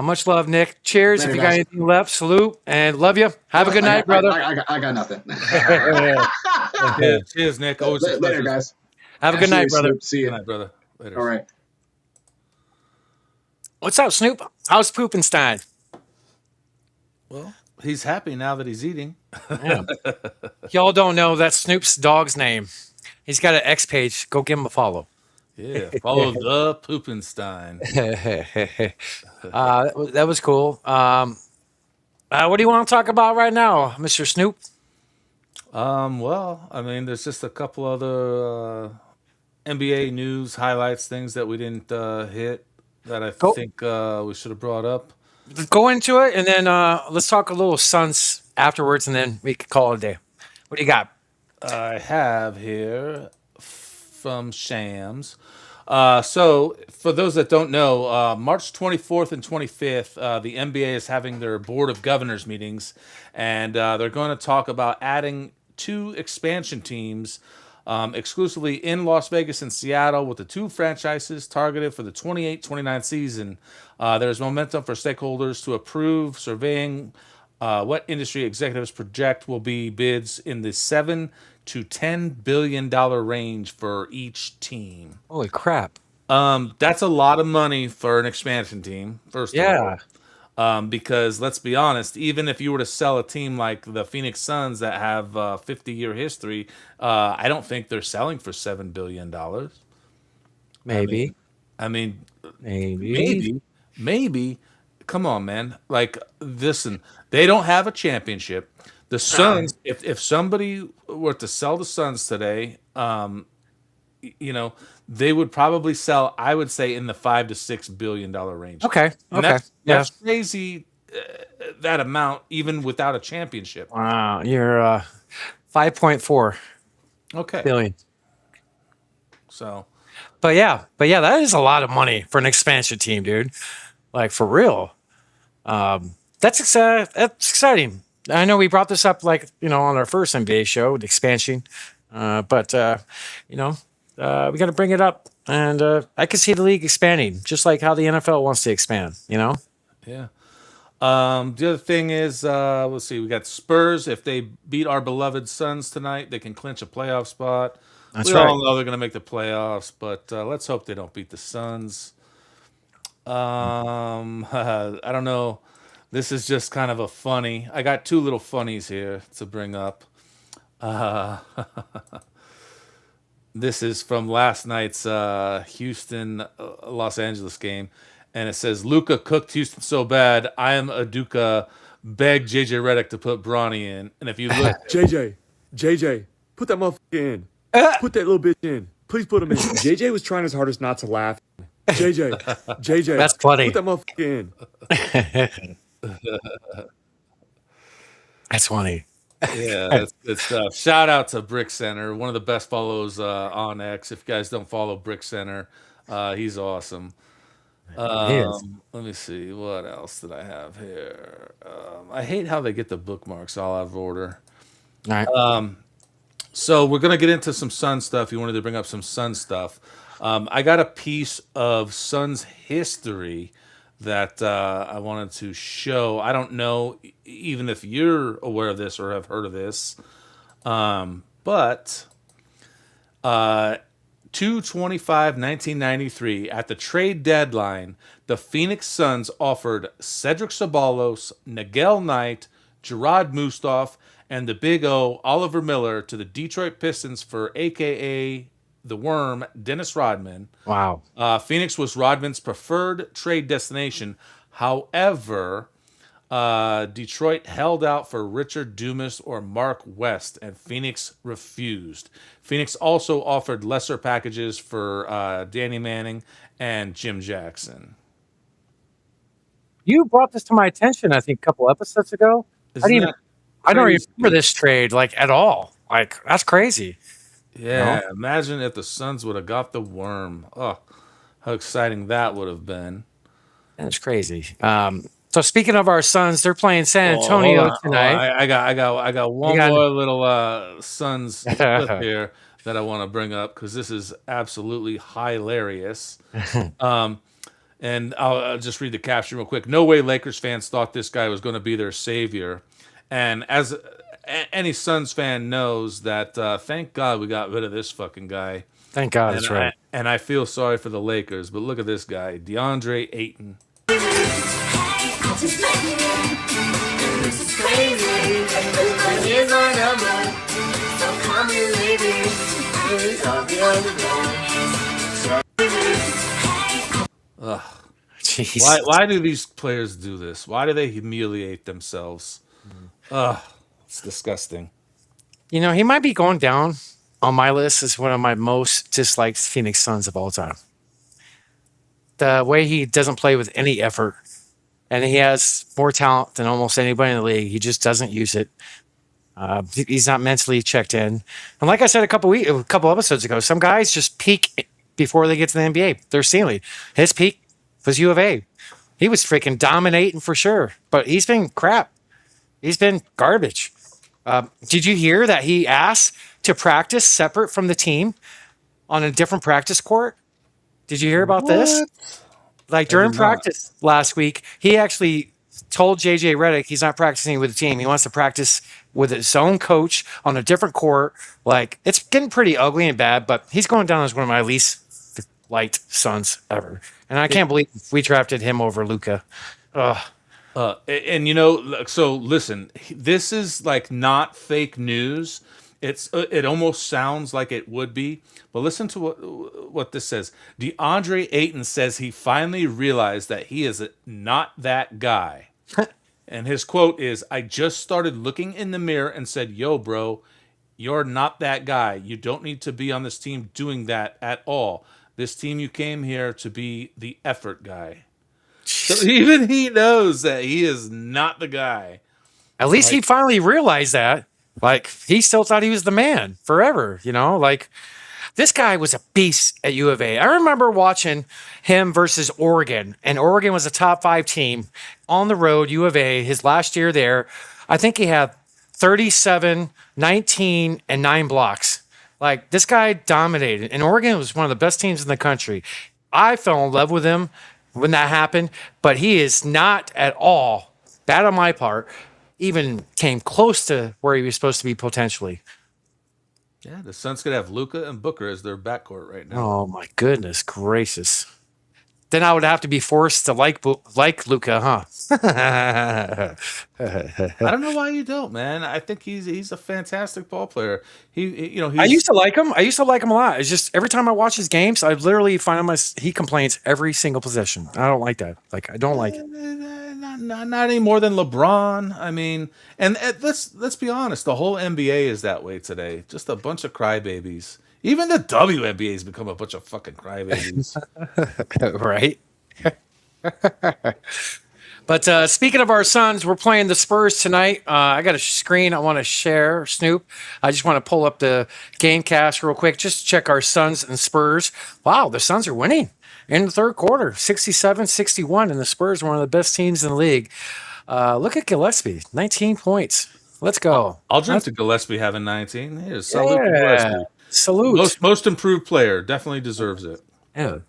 Much love, Nick. Cheers. Later, if you guys. got anything left, salute and love you. Have a good night, brother. I got nothing. Yeah, cheers, Nick. Always a Later, pleasure. guys. Have a good night, brother. Snoop. See you. Good night, brother. Later. All right. What's up, Snoop? How's Poopenstein? Well, he's happy now that he's eating. Yeah. Y'all don't know that's Snoop's dog's name. He's got an X page. Go give him a follow. Yeah, follow the Poopenstein. That was cool. What do you want to talk about right now, Mr. Snoop? Well, I mean, there's just a couple other NBA news highlights, things that we didn't hit that I think we should have brought up. Go into it, and then let's talk a little Suns afterwards, and then we can call it a day. What do you got? I have here from Shams. So, for those that don't know, March 24th and 25th, the NBA is having their Board of Governors meetings, and they're going to talk about adding 2 expansion teams exclusively in Las Vegas and Seattle, with the 2 franchises targeted for the 28-29 season. There's momentum for stakeholders to approve, surveying what industry executives project will be bids in the $7 to $10 billion range for each team. Holy crap. That's a lot of money for an expansion team, first of all. Because let's be honest, even if you were to sell a team like the Phoenix Suns that have a 50-year history, I don't think they're selling for $7 billion. Maybe. I mean, Maybe. maybe. Come on, man. Like, listen, they don't have a championship. The Suns, if somebody were to sell the Suns today, they would probably sell, I would say, in the $5 to $6 billion range. Okay. And Okay. that's crazy, that amount, even without a championship. Wow. You're 5.4 Okay. billion. So, But yeah, that is a lot of money for an expansion team, dude. Like, for real. That's exciting. I know we brought this up, on our first NBA show, the expansion. But we got to bring it up. And I can see the league expanding, just like how the NFL wants to expand, yeah. The other thing is, let's see, we got Spurs. If they beat our beloved Suns tonight, they can clinch a playoff spot. That's we right. all know they're going to make the playoffs, but let's hope they don't beat the Suns. I don't know. This is just kind of a funny. I got 2 little funnies here to bring up. This is from last night's Houston Los Angeles game, and it says Luka cooked Houston so bad. I am a Duca. Begged JJ Redick to put Bronny in, and if you look, JJ, put that motherfucker in. Put that little bitch in. Please put him in. JJ was trying his hardest not to laugh. JJ, That's funny. Put that motherfucker in. That's funny. yeah, that's good stuff. Shout out to Brick Center, one of the best follows on X. If you guys don't follow Brick Center, he's awesome. is. Let me see, what else did I have here? I hate how they get the bookmarks all out of order. All right. So we're gonna get into some Sun stuff. You wanted to bring up some Sun stuff. I got a piece of Suns history that I wanted to show. I don't know even if you're aware of this or have heard of this, but 2/25/1993, at the trade deadline, the Phoenix Suns offered Cedric Ceballos, Nigel Knight, Gerard Mustaf, and the Big O, Oliver Miller, to the Detroit Pistons for AKA the Worm, Dennis Rodman. Wow. Phoenix was Rodman's preferred trade destination. However, Detroit held out for Richard Dumas or Mark West, and Phoenix refused. Phoenix also offered lesser packages for Danny Manning and Jim Jackson. you brought this to my attention, I think, a couple episodes ago. Isn't that I don't crazy? remember this trade like at all. Like that's crazy. Yeah, imagine if the Suns would have got the worm. Oh, how exciting that would have been. That's crazy. So speaking of our Suns, they're playing San Oh, hold Antonio on. tonight. I got one got- more little Suns clip here that I want to bring up because this is absolutely hilarious. And I'll just read the caption real quick. No way Lakers fans thought this guy was going to be their savior. And as any Suns fan knows that, thank God we got rid of this fucking guy. Thank God, that's right. And I feel sorry for the Lakers, but look at this guy, DeAndre Ayton. Ugh. Jeez. Why do these players do this? Why do they humiliate themselves? Ugh, it's disgusting. You know, he might be going down on my list as one of my most disliked Phoenix Suns of all time. The way he doesn't play with any effort, and he has more talent than almost anybody in the league. He just doesn't use it. He's not mentally checked in. And like I said a couple episodes ago, some guys just peak before they get to the NBA. Their ceiling. His peak was U of A. He was freaking dominating for sure, but he's been crap. He's been garbage. Did you hear that he asked to practice separate from the team on a different practice court? Did you hear about this? Like during did not. practice last week, he actually told JJ Redick he's not practicing with the team. He wants to practice with his own coach on a different court. Like it's getting pretty ugly and bad, but he's going down as one of my least liked Suns ever. And I can't believe we drafted him over Luka. And you know, so listen, this is like not fake news. It almost sounds like it would be, but listen to what this says. DeAndre Ayton says he finally realized that he is not that guy. And his quote is, "I just started looking in the mirror and said, 'Yo, bro, you're not that guy. You don't need to be on this team doing that at all. This team, you came here to be the effort guy.'" So even he knows that he is not the guy. At least he finally realized that. Like he still thought he was the man forever, you know? Like this guy was a beast at U of A. I remember watching him versus Oregon, and Oregon was a top 5 team on the road, U of A, his last year there. I think he had 37, 19, and 9 blocks. Like this guy dominated, and Oregon was one of the best teams in the country. I fell in love with him when that happened, but he is not at all, bad on my part, even came close to where he was supposed to be potentially. Yeah, the Suns could have Luka and Booker as their backcourt right now. Oh my goodness gracious! Then I would have to be forced to like Luka, huh? I don't know why you don't, man. I think he's a fantastic ball player. I used to like him. I used to like him a lot. It's just every time I watch his games, I literally find him he complains every single possession. I don't like that. Like I don't like it. Not any more than LeBron. I mean, and let's be honest, the whole NBA is that way today. Just a bunch of crybabies. Even the WNBA has become a bunch of fucking crybabies. Right. But speaking of our Suns, we're playing the Spurs tonight. I got a screen I want to share, Snoop. I just want to pull up the game cast real quick, just to check our Suns and Spurs. Wow, the Suns are winning in the third quarter, 67-61, and the Spurs are one of the best teams in the league. Look at Gillespie, 19 points. Let's go. I'll drink to Gillespie having 19. Here's salute to Gillespie. Salute. Most improved player. Definitely deserves it. Yeah.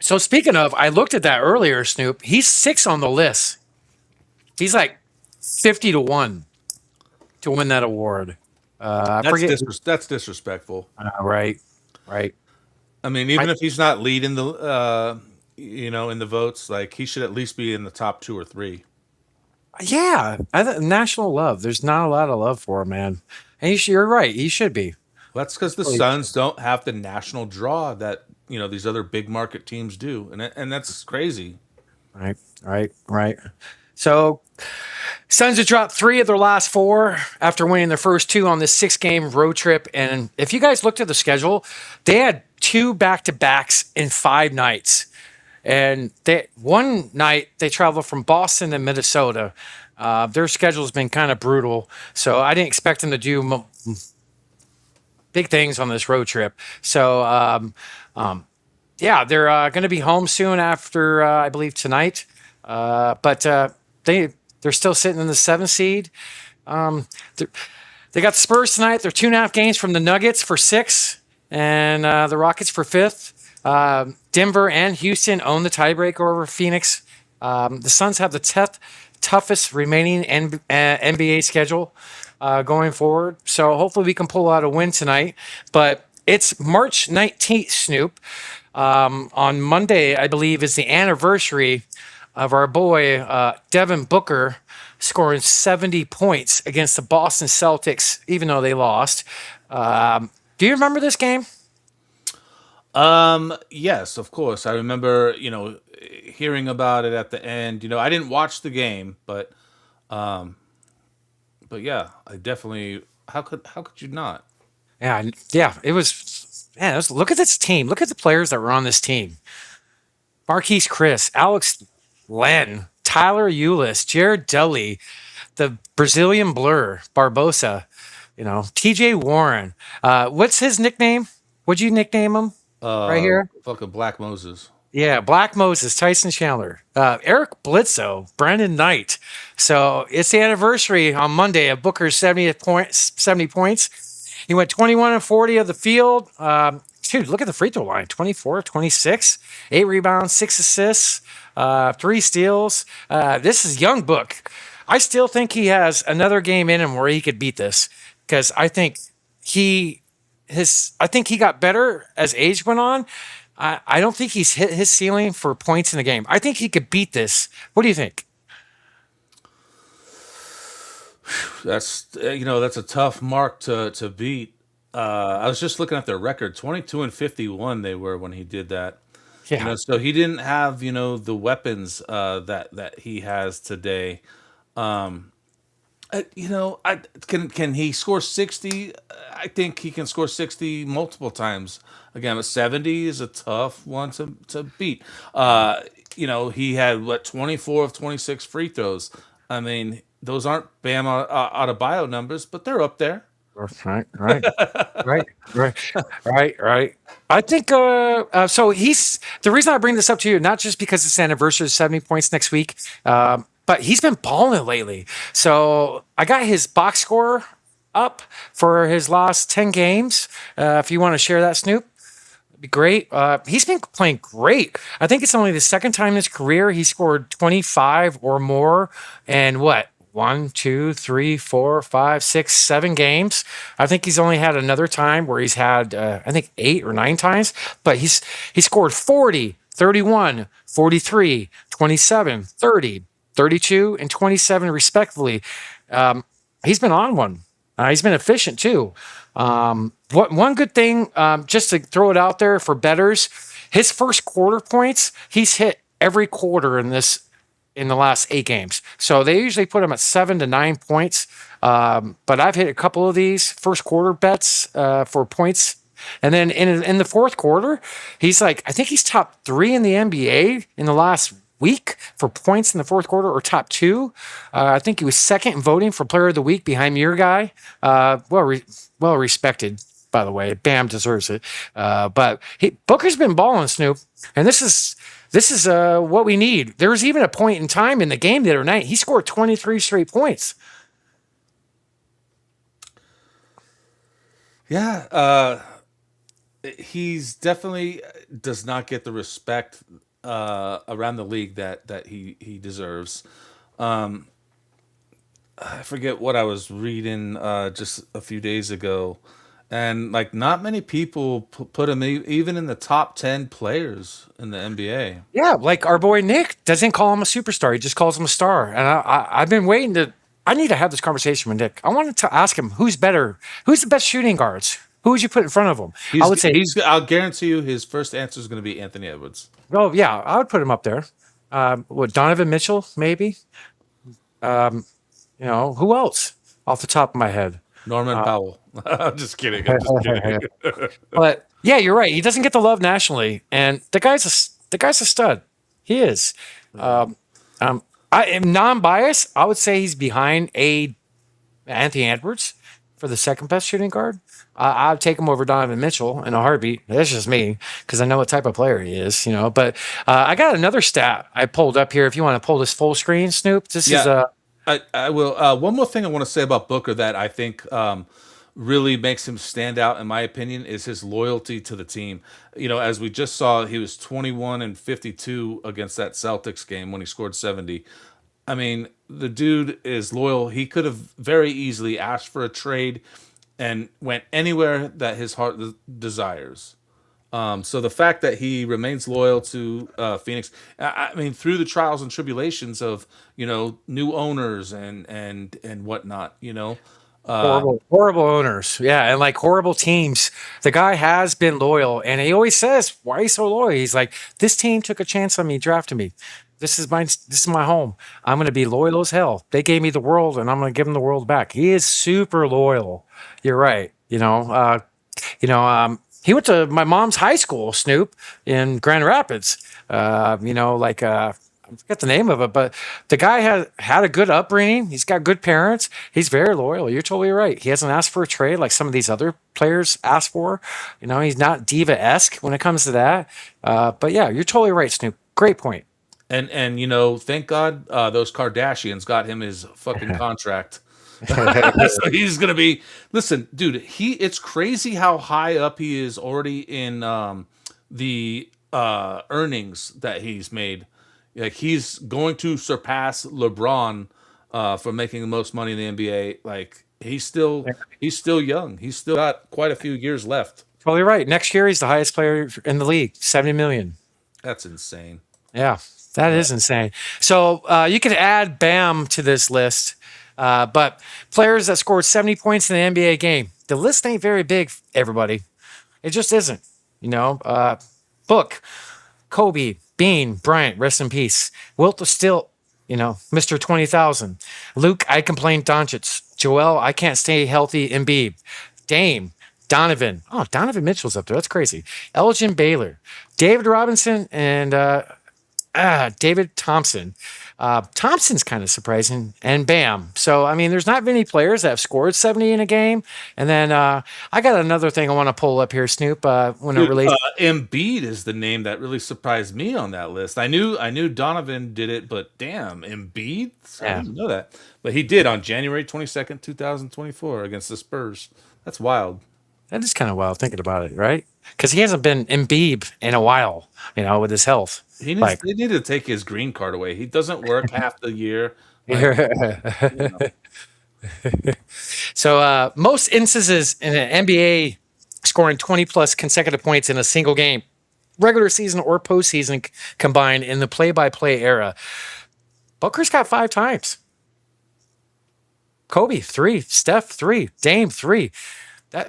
So speaking of, I looked at that earlier, Snoop. He's 6 on the list. He's like 50-1 to win that award. That's disrespectful. Right. I mean, even if he's not leading the, in the votes, like he should at least be in the top 2 or 3. Yeah, national love. There's not a lot of love for him, man. And you're right. He should be. Well, that's because the Suns don't have the national draw that these other big market teams do, and that's crazy. Right. So, Suns have dropped 3 of their last 4 after winning their first 2 on this 6-game road trip. And if you guys looked at the schedule, they had 2 back-to-backs in 5 nights. And one night they traveled from Boston to Minnesota. Their schedule's been kind of brutal, so I didn't expect them to do big things on this road trip. So, yeah, they're going to be home soon after, I believe, tonight. But they're still sitting in the 7th seed. They got the Spurs tonight. They're 2.5 games from the Nuggets for 6th, and the Rockets for 5th. Denver and Houston own the tiebreaker over Phoenix. The Suns have the toughest remaining NBA schedule going forward. So hopefully we can pull out a win tonight. But it's March 19th, Snoop. On Monday, I believe, is the anniversary of our boy Devin Booker scoring 70 points against the Boston Celtics, even though they lost. Do you remember this game? Yes, of course. I remember, hearing about it at the end. I didn't watch the game, but yeah, I definitely. How could you not? Yeah. It was. Man, look at this team. Look at the players that were on this team: Marquise Chris, Alex Len, Tyler Eulis, Jared Dudley, the Brazilian Blur, Barbosa. T.J. Warren. What's his nickname? What'd you nickname him? Right here? Fucking Black Moses. Yeah, Black Moses, Tyson Chandler, Eric Bledsoe, Brandon Knight. So it's the anniversary on Monday of Booker's 70 points. He went 21 and 40 of the field. Dude, look at the free throw line: 24, 26, 8 rebounds, 6 assists, 3 steals. This is young Book. I still think he has another game in him where he could beat this, because I think he got better as age went on. I don't think he's hit his ceiling for points in the game. I think he could beat this. What do you think? That's a tough mark to beat. I was just looking at their record: 22 and 51 they were when he did that. Yeah. So he didn't have the weapons that he has today. Can he score 60? I think he can score 60 multiple times. Again, a 70 is a tough one to beat. He had 24 of 26 free throws. I mean, those aren't Bam out of bio numbers, but they're up there. Right. I think so. He's the reason I bring this up to you, not just because it's the anniversary of 70 points next week, but he's been balling lately. So I got his box score up for his last 10 games. If you want to share that, Snoop, it'd be great. He's been playing great. I think it's only the second time in his career he scored 25 or more. And 1, 2, 3, 4, 5, 6, 7 games. I think he's only had another time where he's had, 8 or 9 times. But he scored 40, 31, 43, 27, 30, 32, and 27 respectively. He's been on one. He's been efficient too. One good thing, just to throw it out there for bettors, his first quarter points, he's hit every quarter in the last 8 games. So they usually put him at 7 to 9 points. But I've hit a couple of these first quarter bets for points. And then in the fourth quarter, he's I think he's top 3 in the NBA in the last week for points in the fourth quarter, or top 2. I think he was second in voting for player of the week behind your guy. Well respected, by the way. Bam deserves it. But Booker's been balling, Snoop. And this is what we need. There was even a point in time in the game the other night, he scored 23 straight points. Yeah, he's definitely does not get the respect around the league that he deserves. I forget what I was reading just a few days ago, and not many people put him even in the top 10 players in the NBA. Yeah, our boy Nick doesn't call him a superstar; he just calls him a star. And I've been waiting to. I need to have this conversation with Nick. I wanted to ask him who's better, who's the best shooting guards. Who would you put in front of him? I would say I'll guarantee you his first answer is going to be Anthony Edwards. Oh yeah, I would put him up there. Donovan Mitchell, maybe. Who else off the top of my head? Norman Powell. I'm just kidding. But yeah, you're right. He doesn't get the love nationally, and the guy's a stud. He is. I am non-biased. I would say he's behind Anthony Edwards for the second best shooting guard. I'd take him over Donovan Mitchell in a heartbeat. That's just me because I know what type of player he is, you know. But I got another stat I pulled up here. If you want to pull this full screen, Snoop, this is I will. One more thing I want to say about Booker that I think really makes him stand out, in my opinion, is his loyalty to the team. You know, as we just saw, he was 21 and 52 against that Celtics game when he scored 70. I mean, the dude is loyal. He could have very easily asked for a trade and went anywhere that his heart desires. So the fact that he remains loyal to Phoenix, I mean, through the trials and tribulations of new owners and whatnot, horrible owners. Yeah, and like horrible teams. The guy has been loyal, and he always says, "Why are you so loyal?" He's like, "This team took a chance on me, drafted me. This is mine. This is my home. I'm going to be loyal as hell. They gave me the world, and I'm going to give them the world back." He is super loyal. You're right. He went to my mom's high school, Snoop, in Grand Rapids. I forget the name of it, but the guy had a good upbringing. He's got good parents. He's very loyal. You're totally right. He hasn't asked for a trade like some of these other players ask for. He's not diva-esque when it comes to that. But yeah, you're totally right, Snoop. Great point. And thank God those Kardashians got him his fucking contract. So he's gonna be. Listen, dude. It's crazy how high up he is already in the earnings that he's made. Like he's going to surpass LeBron for making the most money in the NBA. Like he's still young. He's still got quite a few years left. Totally right. Next year he's the highest player in the league, 70 million. That's insane. Yeah, that is insane. So you could add Bam to this list, but players that scored 70 points in the NBA game. The list ain't very big, everybody. It just isn't. Book, Kobe, Bean, Bryant, rest in peace. Wilt is still, Mr. 20,000. Luke, I complain, Doncic. Joel, I can't stay healthy, Embiid. Dame, Donovan. Oh, Donovan Mitchell's up there. That's crazy. Elgin Baylor. David Robinson and David Thompson. Thompson's kind of surprising. And Bam. So, I mean, there's not many players that have scored 70 in a game. And then I got another thing I want to pull up here, Snoop. Embiid is the name that really surprised me on that list. I knew Donovan did it, but damn, Embiid? I didn't know that. But he did on January 22nd, 2024 against the Spurs. That's wild. That is kind of wild thinking about it, right? Because he hasn't been Embiid in a while, with his health. They need to take his green card away. He doesn't work half the year. So most instances in an NBA scoring 20-plus consecutive points in a single game, regular season or postseason combined in the play-by-play era. Booker's got 5 times. Kobe, 3. Steph, 3. Dame, 3.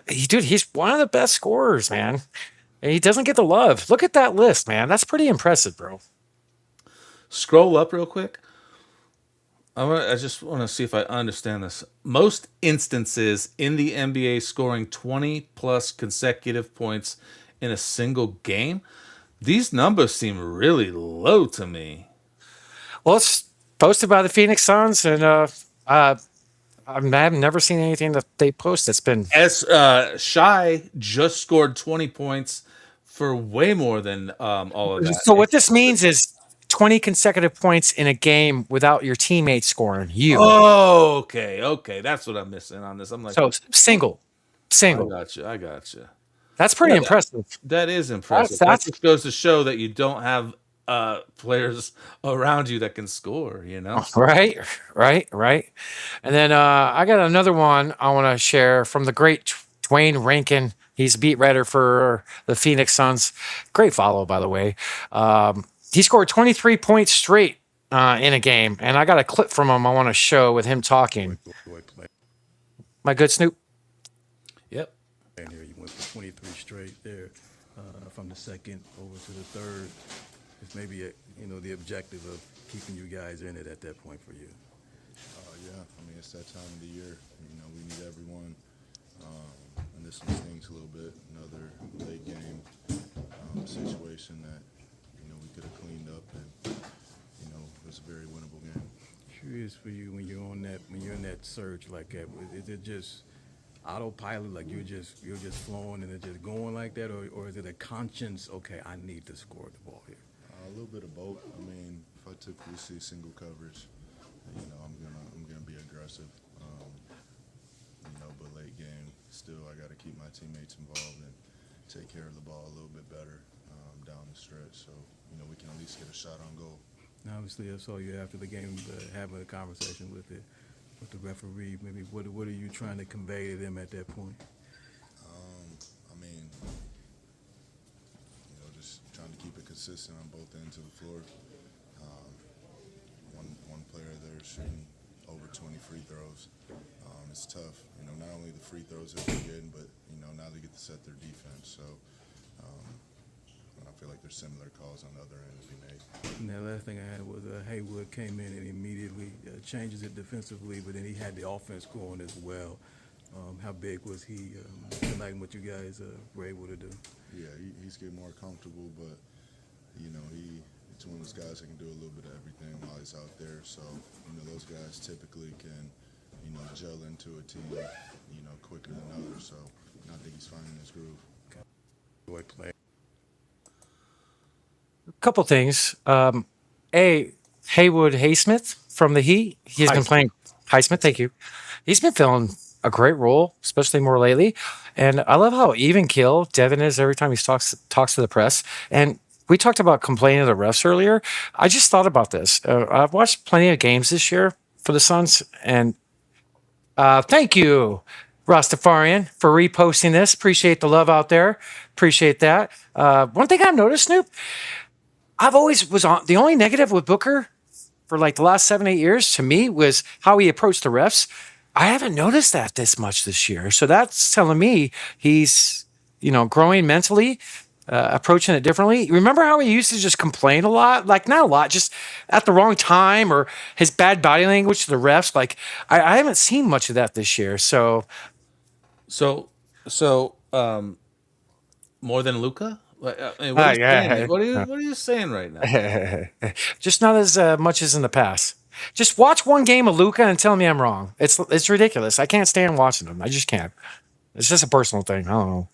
He's one of the best scorers, man. And he doesn't get the love. Look at that list, man. That's pretty impressive, bro. Scroll up real quick. I just want to see if I understand this. Most instances in the NBA scoring 20-plus consecutive points in a single game. These numbers seem really low to me. Well, it's posted by the Phoenix Suns, and I've never seen anything that they post that's been. Shai just scored 20 points for way more than all of that. So what this means is 20 consecutive points in a game without your teammates scoring. Oh, okay. That's what I'm missing on this. I'm like, so single. I got you. That's pretty impressive. That is impressive. That just goes to show that you don't have players around you that can score, Right. And then I got another one I want to share from the great Dwayne Rankin. He's a beat writer for the Phoenix Suns. Great follow, by the way. He scored 23 points straight in a game, and I got a clip from him I want to show with him talking. My good Snoop? Yep. And here you went for 23 straight there from the second over to the third. It's maybe the objective of keeping you guys in it at that point for you. Yeah, I mean, it's that time of the year. We need everyone. And this one stings a little bit. Another late game situation that we could have cleaned up and it's a very winnable game. Curious for you when you're in that surge like that. Is it just autopilot, like you're just flowing and it's just going like that, or is it a conscience? Okay, I need to score the ball here. A little bit of both. I mean, if I typically see single coverage, I'm gonna be aggressive. But late game, still I got to keep my teammates involved and take care of the ball a little bit better down the stretch, so we can at least get a shot on goal. Now, obviously, I saw you after the game having a conversation with the referee. Maybe what are you trying to convey to them at that point? Just trying to keep it consistent on both ends of the floor. One player there shooting over 20 free throws. It's tough. Not only the free throws that they're getting, but now they get to set their defense. So I feel like there's similar calls on the other end to be made. And the last thing I had was Heywood came in and immediately changes it defensively, but then he had the offense going as well. How big was he tonight and what you guys were able to do? Yeah, he's getting more comfortable, but he's one of those guys that can do a little bit of everything while he's out there. So those guys typically can gel into a team quicker than others. So I think he's finding his groove. Boy, play. A couple things. Haywood Haysmith from the Heat. He's been playing Highsmith. Thank you. He's been filling a great role, especially more lately. And I love how even keel Devin is every time he talks to the press. And we talked about complaining of the refs earlier. I just thought about this. I've watched plenty of games this year for the Suns, and thank you, Rastafarian, for reposting this. Appreciate the love out there. Appreciate that. One thing I've noticed, Snoop, I've always was on the only negative with Booker for like the last 7-8 years to me was how he approached the refs. I haven't noticed that this much this year. So that's telling me he's, growing mentally, approaching it differently. Remember how he used to just complain a lot? Like, not a lot, just at the wrong time, or his bad body language to the refs. Like, I haven't seen much of that this year. So more than Luka? What yeah. are you saying right now? Just not as much as in the past. Just watch one game of Luka and tell me I'm wrong. It's ridiculous. I can't stand watching him. I just can't. It's just a personal thing. I don't know.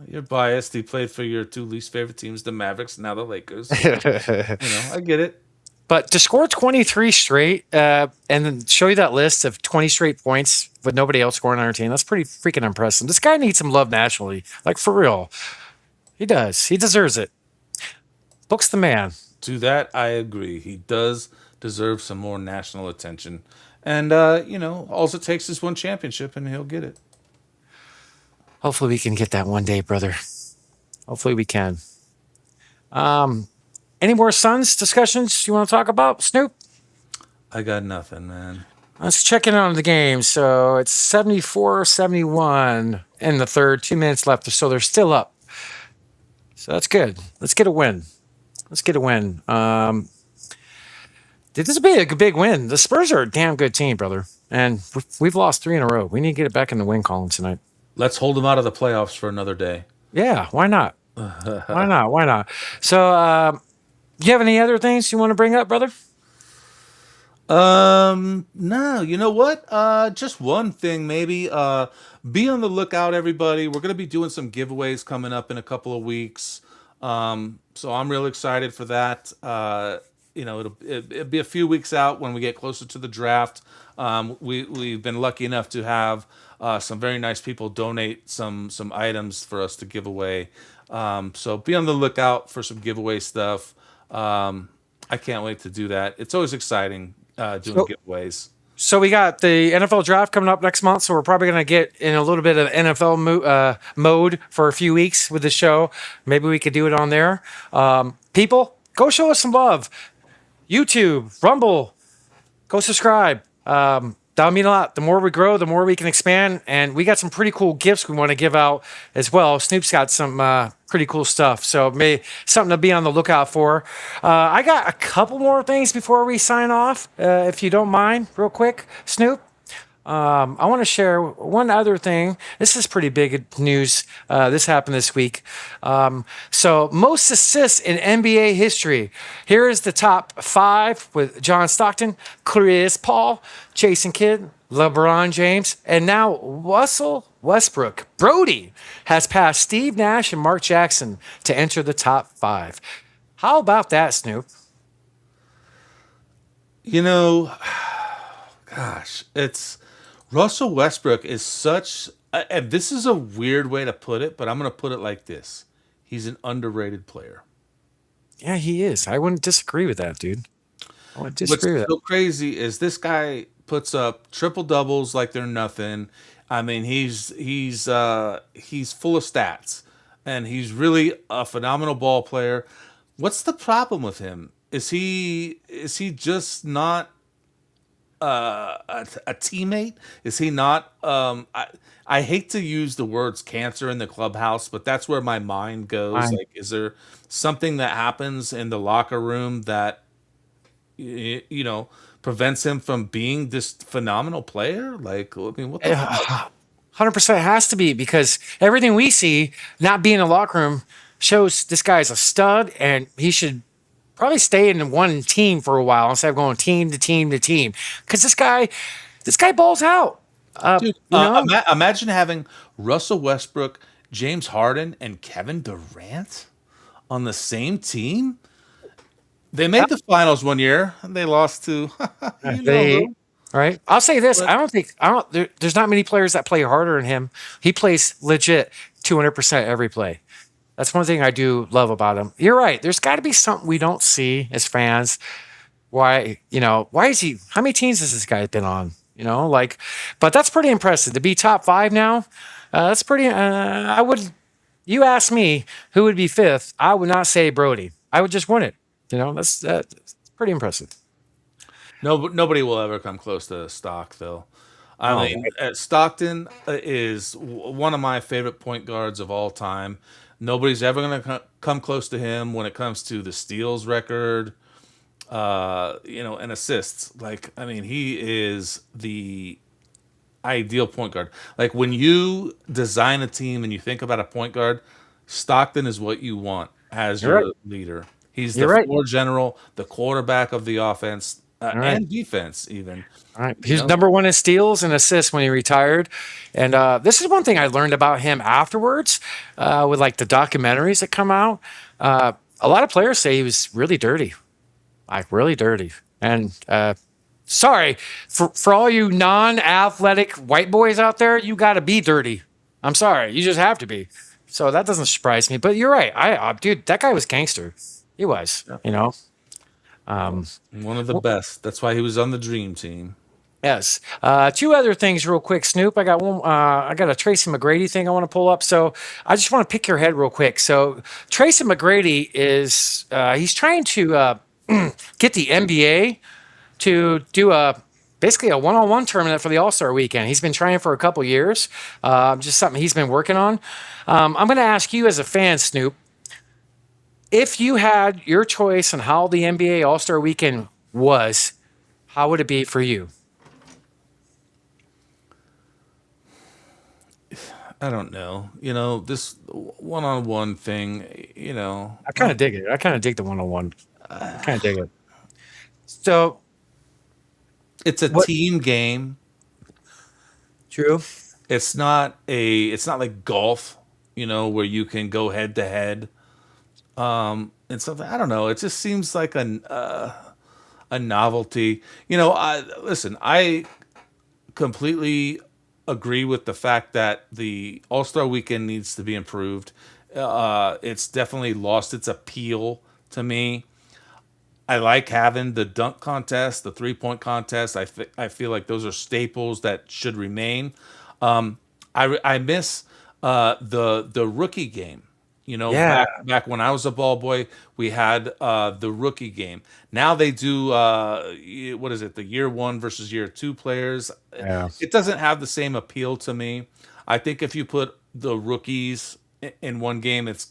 You're biased. He played for your two least favorite teams, the Mavericks, now the Lakers. I get it. But to score 23 straight and then show you that list of 20 straight points with nobody else scoring on our team, that's pretty freaking impressive. This guy needs some love naturally. Like, for real. He does. He deserves it. Book's the man. To that, I agree. He does deserve some more national attention. And, all it takes is one championship, and he'll get it. Hopefully we can get that one day, brother. Hopefully we can. Any more Suns discussions you want to talk about, Snoop? I got nothing, man. Let's check in on the game. So it's 74-71 in the third. 2 minutes left, so they're still up. So that's good. Let's get a win. This would be a big win. The Spurs are a damn good team, brother. And we've lost 3 in a row. We need to get it back in the win column tonight. Let's hold them out of the playoffs for another day. Yeah, why not? Why not? So, do you have any other things you want to bring up, brother? No, you know what? Just one thing, maybe. Be on the lookout, everybody. We're going to be doing some giveaways coming up in a couple of weeks. So I'm real excited for that. It'll be a few weeks out when we get closer to the draft. We've been lucky enough to have some very nice people donate some items for us to give away. So be on the lookout for some giveaway stuff. I can't wait to do that. It's always exciting doing giveaways. So we got the NFL draft coming up next month, so we're probably going to get in a little bit of NFL mode for a few weeks with the show. Maybe we could do it on there. People, go show us some love. YouTube, Rumble, go subscribe. That'll mean a lot. The more we grow, the more we can expand. And we got some pretty cool gifts we want to give out as well. Snoop's got some pretty cool stuff. So maybe something to be on the lookout for. I got a couple more things before we sign off, if you don't mind, real quick, Snoop. I want to share one other thing. This is pretty big news. This happened this week. So, most assists in NBA history. Here is the top 5 with John Stockton, Chris Paul, Jason Kidd, LeBron James, and now Russell Westbrook. Brody has passed Steve Nash and Mark Jackson to enter the top 5. How about that, Snoop? You know, gosh, it's Russell Westbrook is such, and this is a weird way to put it, but I'm going to put it like this. He's an underrated player. Yeah, he is. I wouldn't disagree with that, dude. I wouldn't What's disagree with that. so crazy is this guy puts up triple doubles like they're nothing. I mean, he's full of stats, and he's really a phenomenal ball player. What's the problem with him? Is he just not a teammate? Is he not? I hate to use the words cancer in the clubhouse, but that's where my mind goes. I, Like, is there something that happens in the locker room that prevents him from being this phenomenal player? Like, I mean, what the fuck? 100% has to be because everything we see, not being in the locker room, shows this guy's a stud and he should probably stay in one team for a while instead of going team to team to team. Because this guy balls out. Dude, imagine having Russell Westbrook, James Harden, and Kevin Durant on the same team. They made the finals one year and they lost to who. Right. I'll say this. But There's not many players that play harder than him. He plays legit 200% every play. That's one thing I do love about him. You're right. There's got to be something we don't see as fans. Why is he, how many teams has this guy been on? But that's pretty impressive to be top 5 now. That's pretty, you ask me who would be 5th. I would not say Brody. I would just win it. That's pretty impressive. No, nobody will ever come close to Stock, though. I mean, Stockton is one of my favorite point guards of all time. Nobody's ever going to come close to him when it comes to the steals record, and assists. Like, I mean, he is the ideal point guard. Like, when you design a team and you think about a point guard, Stockton is what you want as You're your right. leader. He's You're the right. floor general, the quarterback of the offense, All right. and defense, even. All right. He was number 1 in steals and assists when he retired. And this is one thing I learned about him afterwards with like the documentaries that come out. A lot of players say he was really dirty, like really dirty. And sorry, for all you non-athletic white boys out there, you got to be dirty. I'm sorry. You just have to be. So that doesn't surprise me. But you're right. Dude, that guy was gangster. He was, One of the best. That's why he was on the dream team. Yes. 2 other things real quick, Snoop. I got one. I got a Tracy McGrady thing I want to pull up. So I just want to pick your head real quick. So Tracy McGrady is he's trying to get the NBA to do basically a one-on-one tournament for the All-Star Weekend. He's been trying for a couple years. Just something he's been working on. I'm going to ask you as a fan, Snoop, if you had your choice on how the NBA All-Star Weekend was, how would it be for you? I don't know. This one-on-one thing, I kind of dig it. I kind of dig the one-on-one. I kind of dig it. So it's a team game. True. It's not like golf, where you can go head to head. And something, I don't know. It just seems like a novelty. I completely agree with the fact that the All-Star Weekend needs to be improved. It's definitely lost its appeal to me. I like having the dunk contest, the 3-point contest. I feel like those are staples that should remain. I miss the rookie game. Back when I was a ball boy, we had the rookie game. Now they do what is it? The year 1 versus year 2 players. Yeah. It doesn't have the same appeal to me. I think if you put the rookies in one game, it's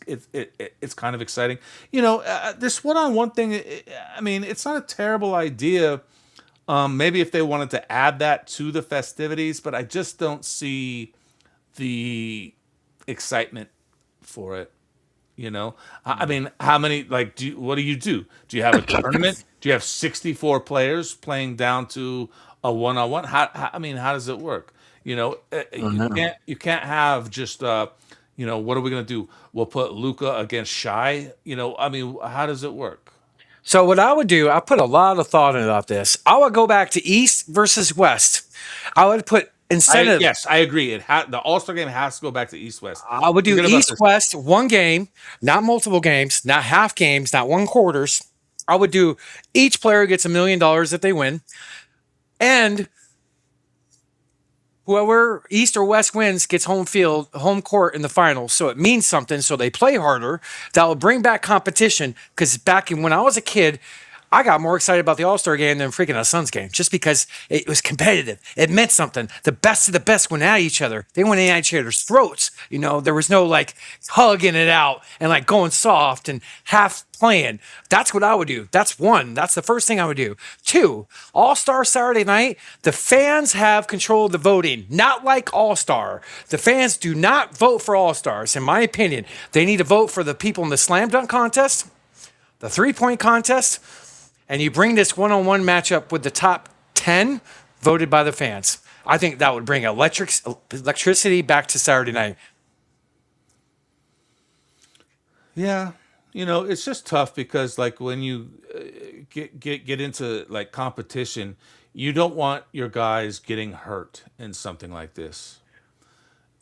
kind of exciting. This one-on-one thing. I mean, it's not a terrible idea. Maybe if they wanted to add that to the festivities, but I just don't see the excitement for it. You know, I mean, how many, like, what do you do? Do you have a tournament? Do you have 64 players playing down to a one-on-one? I mean, how does it work? You know, you can't have just, you know, what are we going to do? We'll put Luca against Shai. You know, I mean, how does it work? So what I would do, I put a lot of thought into this. I would go back to East versus West. I would put Yes, I agree. The All-Star game has to go back to East-West. I would do East-West, one game, not multiple games, not half games, not one quarters. I would do each player gets $1 million if they win. And whoever East or West wins gets home court in the finals. So it means something. So they play harder. That will bring back competition. Because when I was a kid, I got more excited about the All-Star game than freaking a Suns game, just because it was competitive. It meant something. The best of the best went at each other. They went at each other's throats. You know, there was no like hugging it out and like going soft and half playing. That's what I would do. That's one. That's the first thing I would do. Two, All-Star Saturday night, the fans have control of the voting, not like All-Star. The fans do not vote for All-Stars, in my opinion. They need to vote for the people in the slam dunk contest, the three-point contest, and you bring this one-on-one matchup with the top 10 voted by the fans. I think that would bring electricity back to Saturday night. Yeah, you know, it's just tough because like when you get into like competition, you don't want your guys getting hurt in something like this.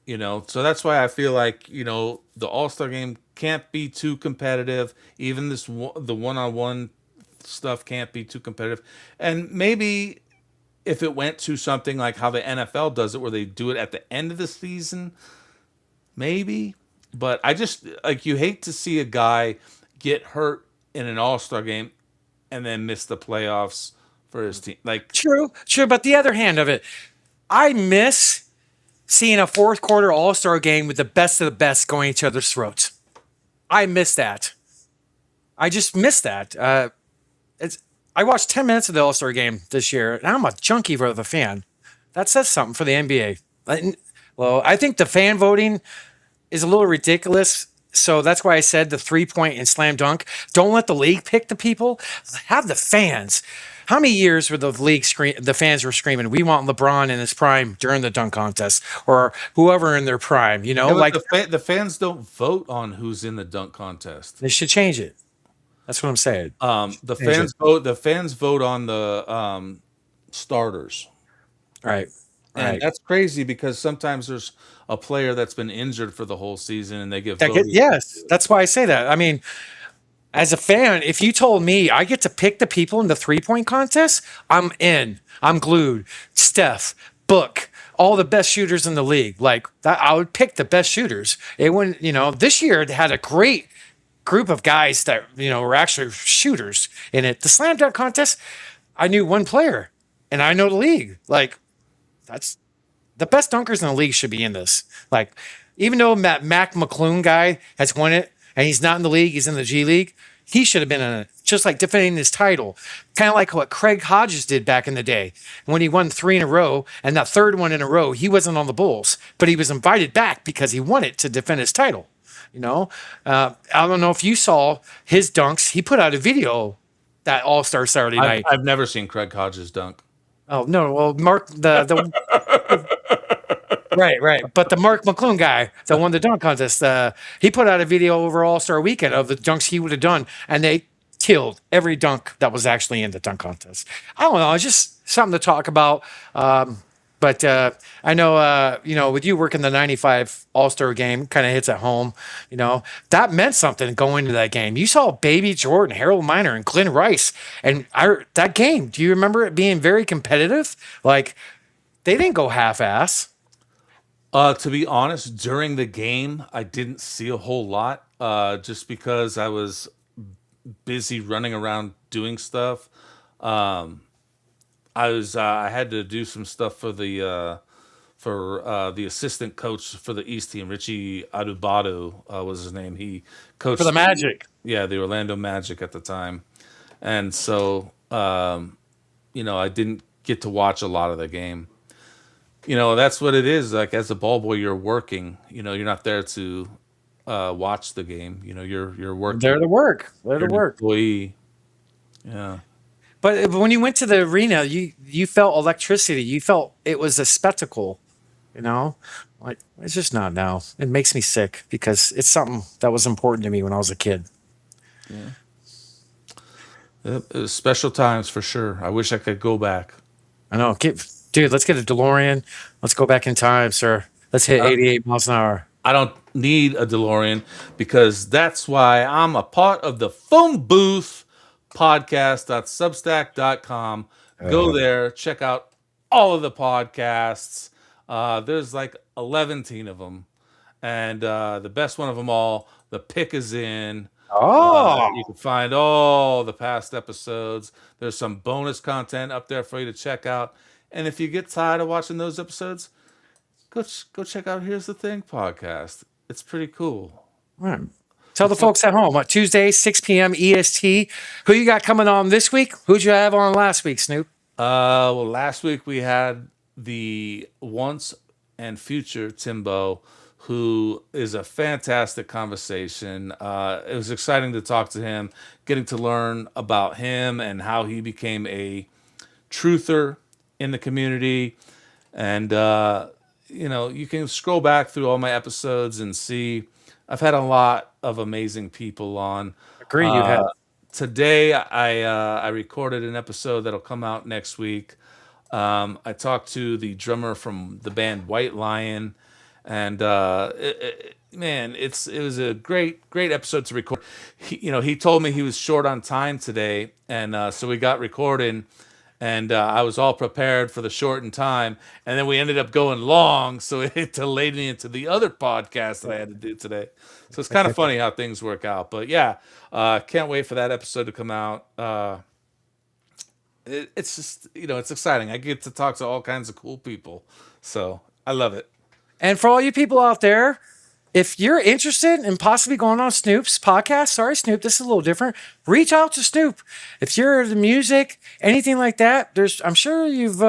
You know, so that's why I feel like, you know, the All-Star game can't be too competitive. Even the one-on-one stuff can't be too competitive. And maybe if it went to something like how the NFL does it, where they do it at the end of the season, maybe. But I just, like, you hate to see a guy get hurt in an All-Star game and then miss the playoffs for his team. Like, True. But the other hand of it, I miss seeing a fourth quarter All-Star game with the best of the best going each other's throats. I miss that. I just miss that. I watched 10 minutes of the All-Star game this year, and I'm a junkie for the fan. That says something for the NBA. Well, I think the fan voting is a little ridiculous, so that's why I said the 3-point and slam dunk. Don't let the league pick the people. Have the fans. How many years were the fans were screaming, "We want LeBron in his prime" during the dunk contest, or whoever in their prime? You know, like the fans don't vote on who's in the dunk contest. They should change it. That's what I'm saying. The fans vote on the starters. Right. And that's crazy because sometimes there's a player that's been injured for the whole season and they get voted. Yes, that's why I say that. I mean, as a fan, if you told me I get to pick the people in the 3-point contest, I'm in. I'm glued. Steph, Book, all the best shooters in the league. Like that, I would pick the best shooters. It wouldn't, you know, this year it had a great group of guys that, you know, were actually shooters in it. The slam dunk contest, I knew one player and I know the league. Like, that's the best dunkers in the league should be in this. Like, even though Mac McClung guy has won it and he's not in the league, he's in the G League, he should have been in it, just like defending his title. Kind of like what Craig Hodges did back in the day when he won 3 in a row, and that third one in a row, he wasn't on the Bulls, but he was invited back because he wanted to defend his title. You know, I don't know if you saw his dunks. He put out a video that All-Star Saturday night. I've never seen Craig Hodges dunk. Oh no! Well, Mark the right, but the Mark McClung guy that won the dunk contest, he put out a video over All-Star Weekend of the dunks he would have done, and they killed every dunk that was actually in the dunk contest. I don't know. It's just something to talk about. But I know, you know, with you working the 95 All-Star game, kind of hits at home, you know, that meant something going into that game. You saw Baby Jordan, Harold Miner, and Glenn Rice. And that game, do you remember it being very competitive? Like, they didn't go half-ass. To be honest, during the game, I didn't see a whole lot just because I was busy running around doing stuff. I had to do some stuff for the assistant coach for the East team, Richie Adubado was his name. He coached For the Magic. the Orlando Magic at the time, and so I didn't get to watch a lot of the game. That's what it is. Like as a ball boy, you're working. You're not there to watch the game. You're working. There to work. There to You're an work. employee. Yeah. But when you went to the arena, you felt electricity. You felt it was a spectacle. Like it's just not now. It makes me sick because it's something that was important to me when I was a kid. Yeah. It was special times for sure. I wish I could go back. I know. Dude, let's get a DeLorean. Let's go back in time, sir. Let's hit 88 miles an hour. I don't need a DeLorean because that's why I'm a part of the Phone Booth podcast.substack.com. Go there, check out all of the podcasts. There's like 11 of them. And the best one of them all, The Pick is In. You can find all the past episodes. There's some bonus content up there for you to check out. And if you get tired of watching those episodes, go check out Here's the Thing podcast. It's pretty cool. All right. Tell the folks at home, Tuesday, 6 p.m. EST. Who you got coming on this week? Who'd you have on last week, Snoop? Well, last week we had the once and future Timbo, who is a fantastic conversation. It was exciting to talk to him, getting to learn about him and how he became a truther in the community. And, you can scroll back through all my episodes and see I've had a lot of amazing people on. Agree, you have. Today, I recorded an episode that'll come out next week. I talked to the drummer from the band White Lion, and it was a great episode to record. He told me he was short on time today, and so we got recording, and I was all prepared for the shortened time, and then we ended up going long, so it delayed me into the other podcast that I had to do today. So it's kind of funny how things work out, but yeah, can't wait for that episode to come out. It's just, it's exciting. I get to talk to all kinds of cool people, so I love it. And for all you people out there, if you're interested in possibly going on Snoop's podcast, sorry, Snoop, this is a little different. Reach out to Snoop. If you're into music, anything like that, I'm sure you've,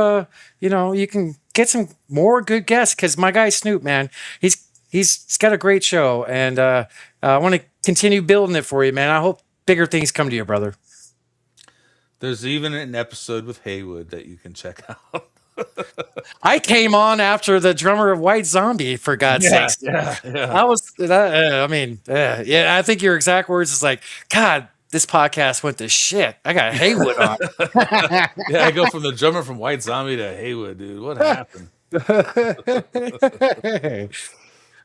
you can get some more good guests because my guy Snoop, man, he's got a great show, and I want to continue building it for you, man. I hope bigger things come to you, brother. There's even an episode with Heywood that you can check out. I came on after the drummer of White Zombie, for God's sakes. Yeah. I think your exact words is like, God, this podcast went to shit. I got Heywood on. Yeah, I go from the drummer from White Zombie to Heywood, dude. What happened?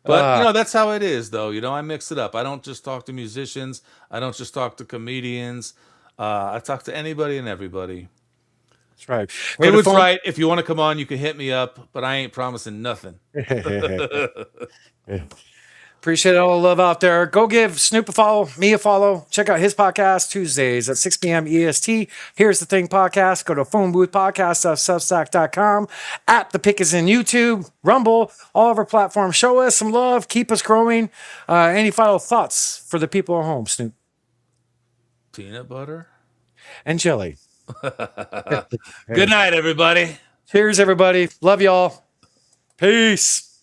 But, that's how it is, though. I mix it up. I don't just talk to musicians. I don't just talk to comedians. I talk to anybody and everybody. That's right. Heywood's right. If you want to come on, you can hit me up, but I ain't promising nothing. Appreciate all the love out there. Go give Snoop a follow, me a follow. Check out his podcast Tuesdays at 6 p.m. EST. Here's the Thing podcast. Go to phoneboothpodcast.substack.com. At The Pick is in YouTube, Rumble, all of our platforms. Show us some love. Keep us growing. Any final thoughts for the people at home, Snoop? Peanut butter and jelly. Good night, everybody. Cheers, everybody. Love y'all. Peace.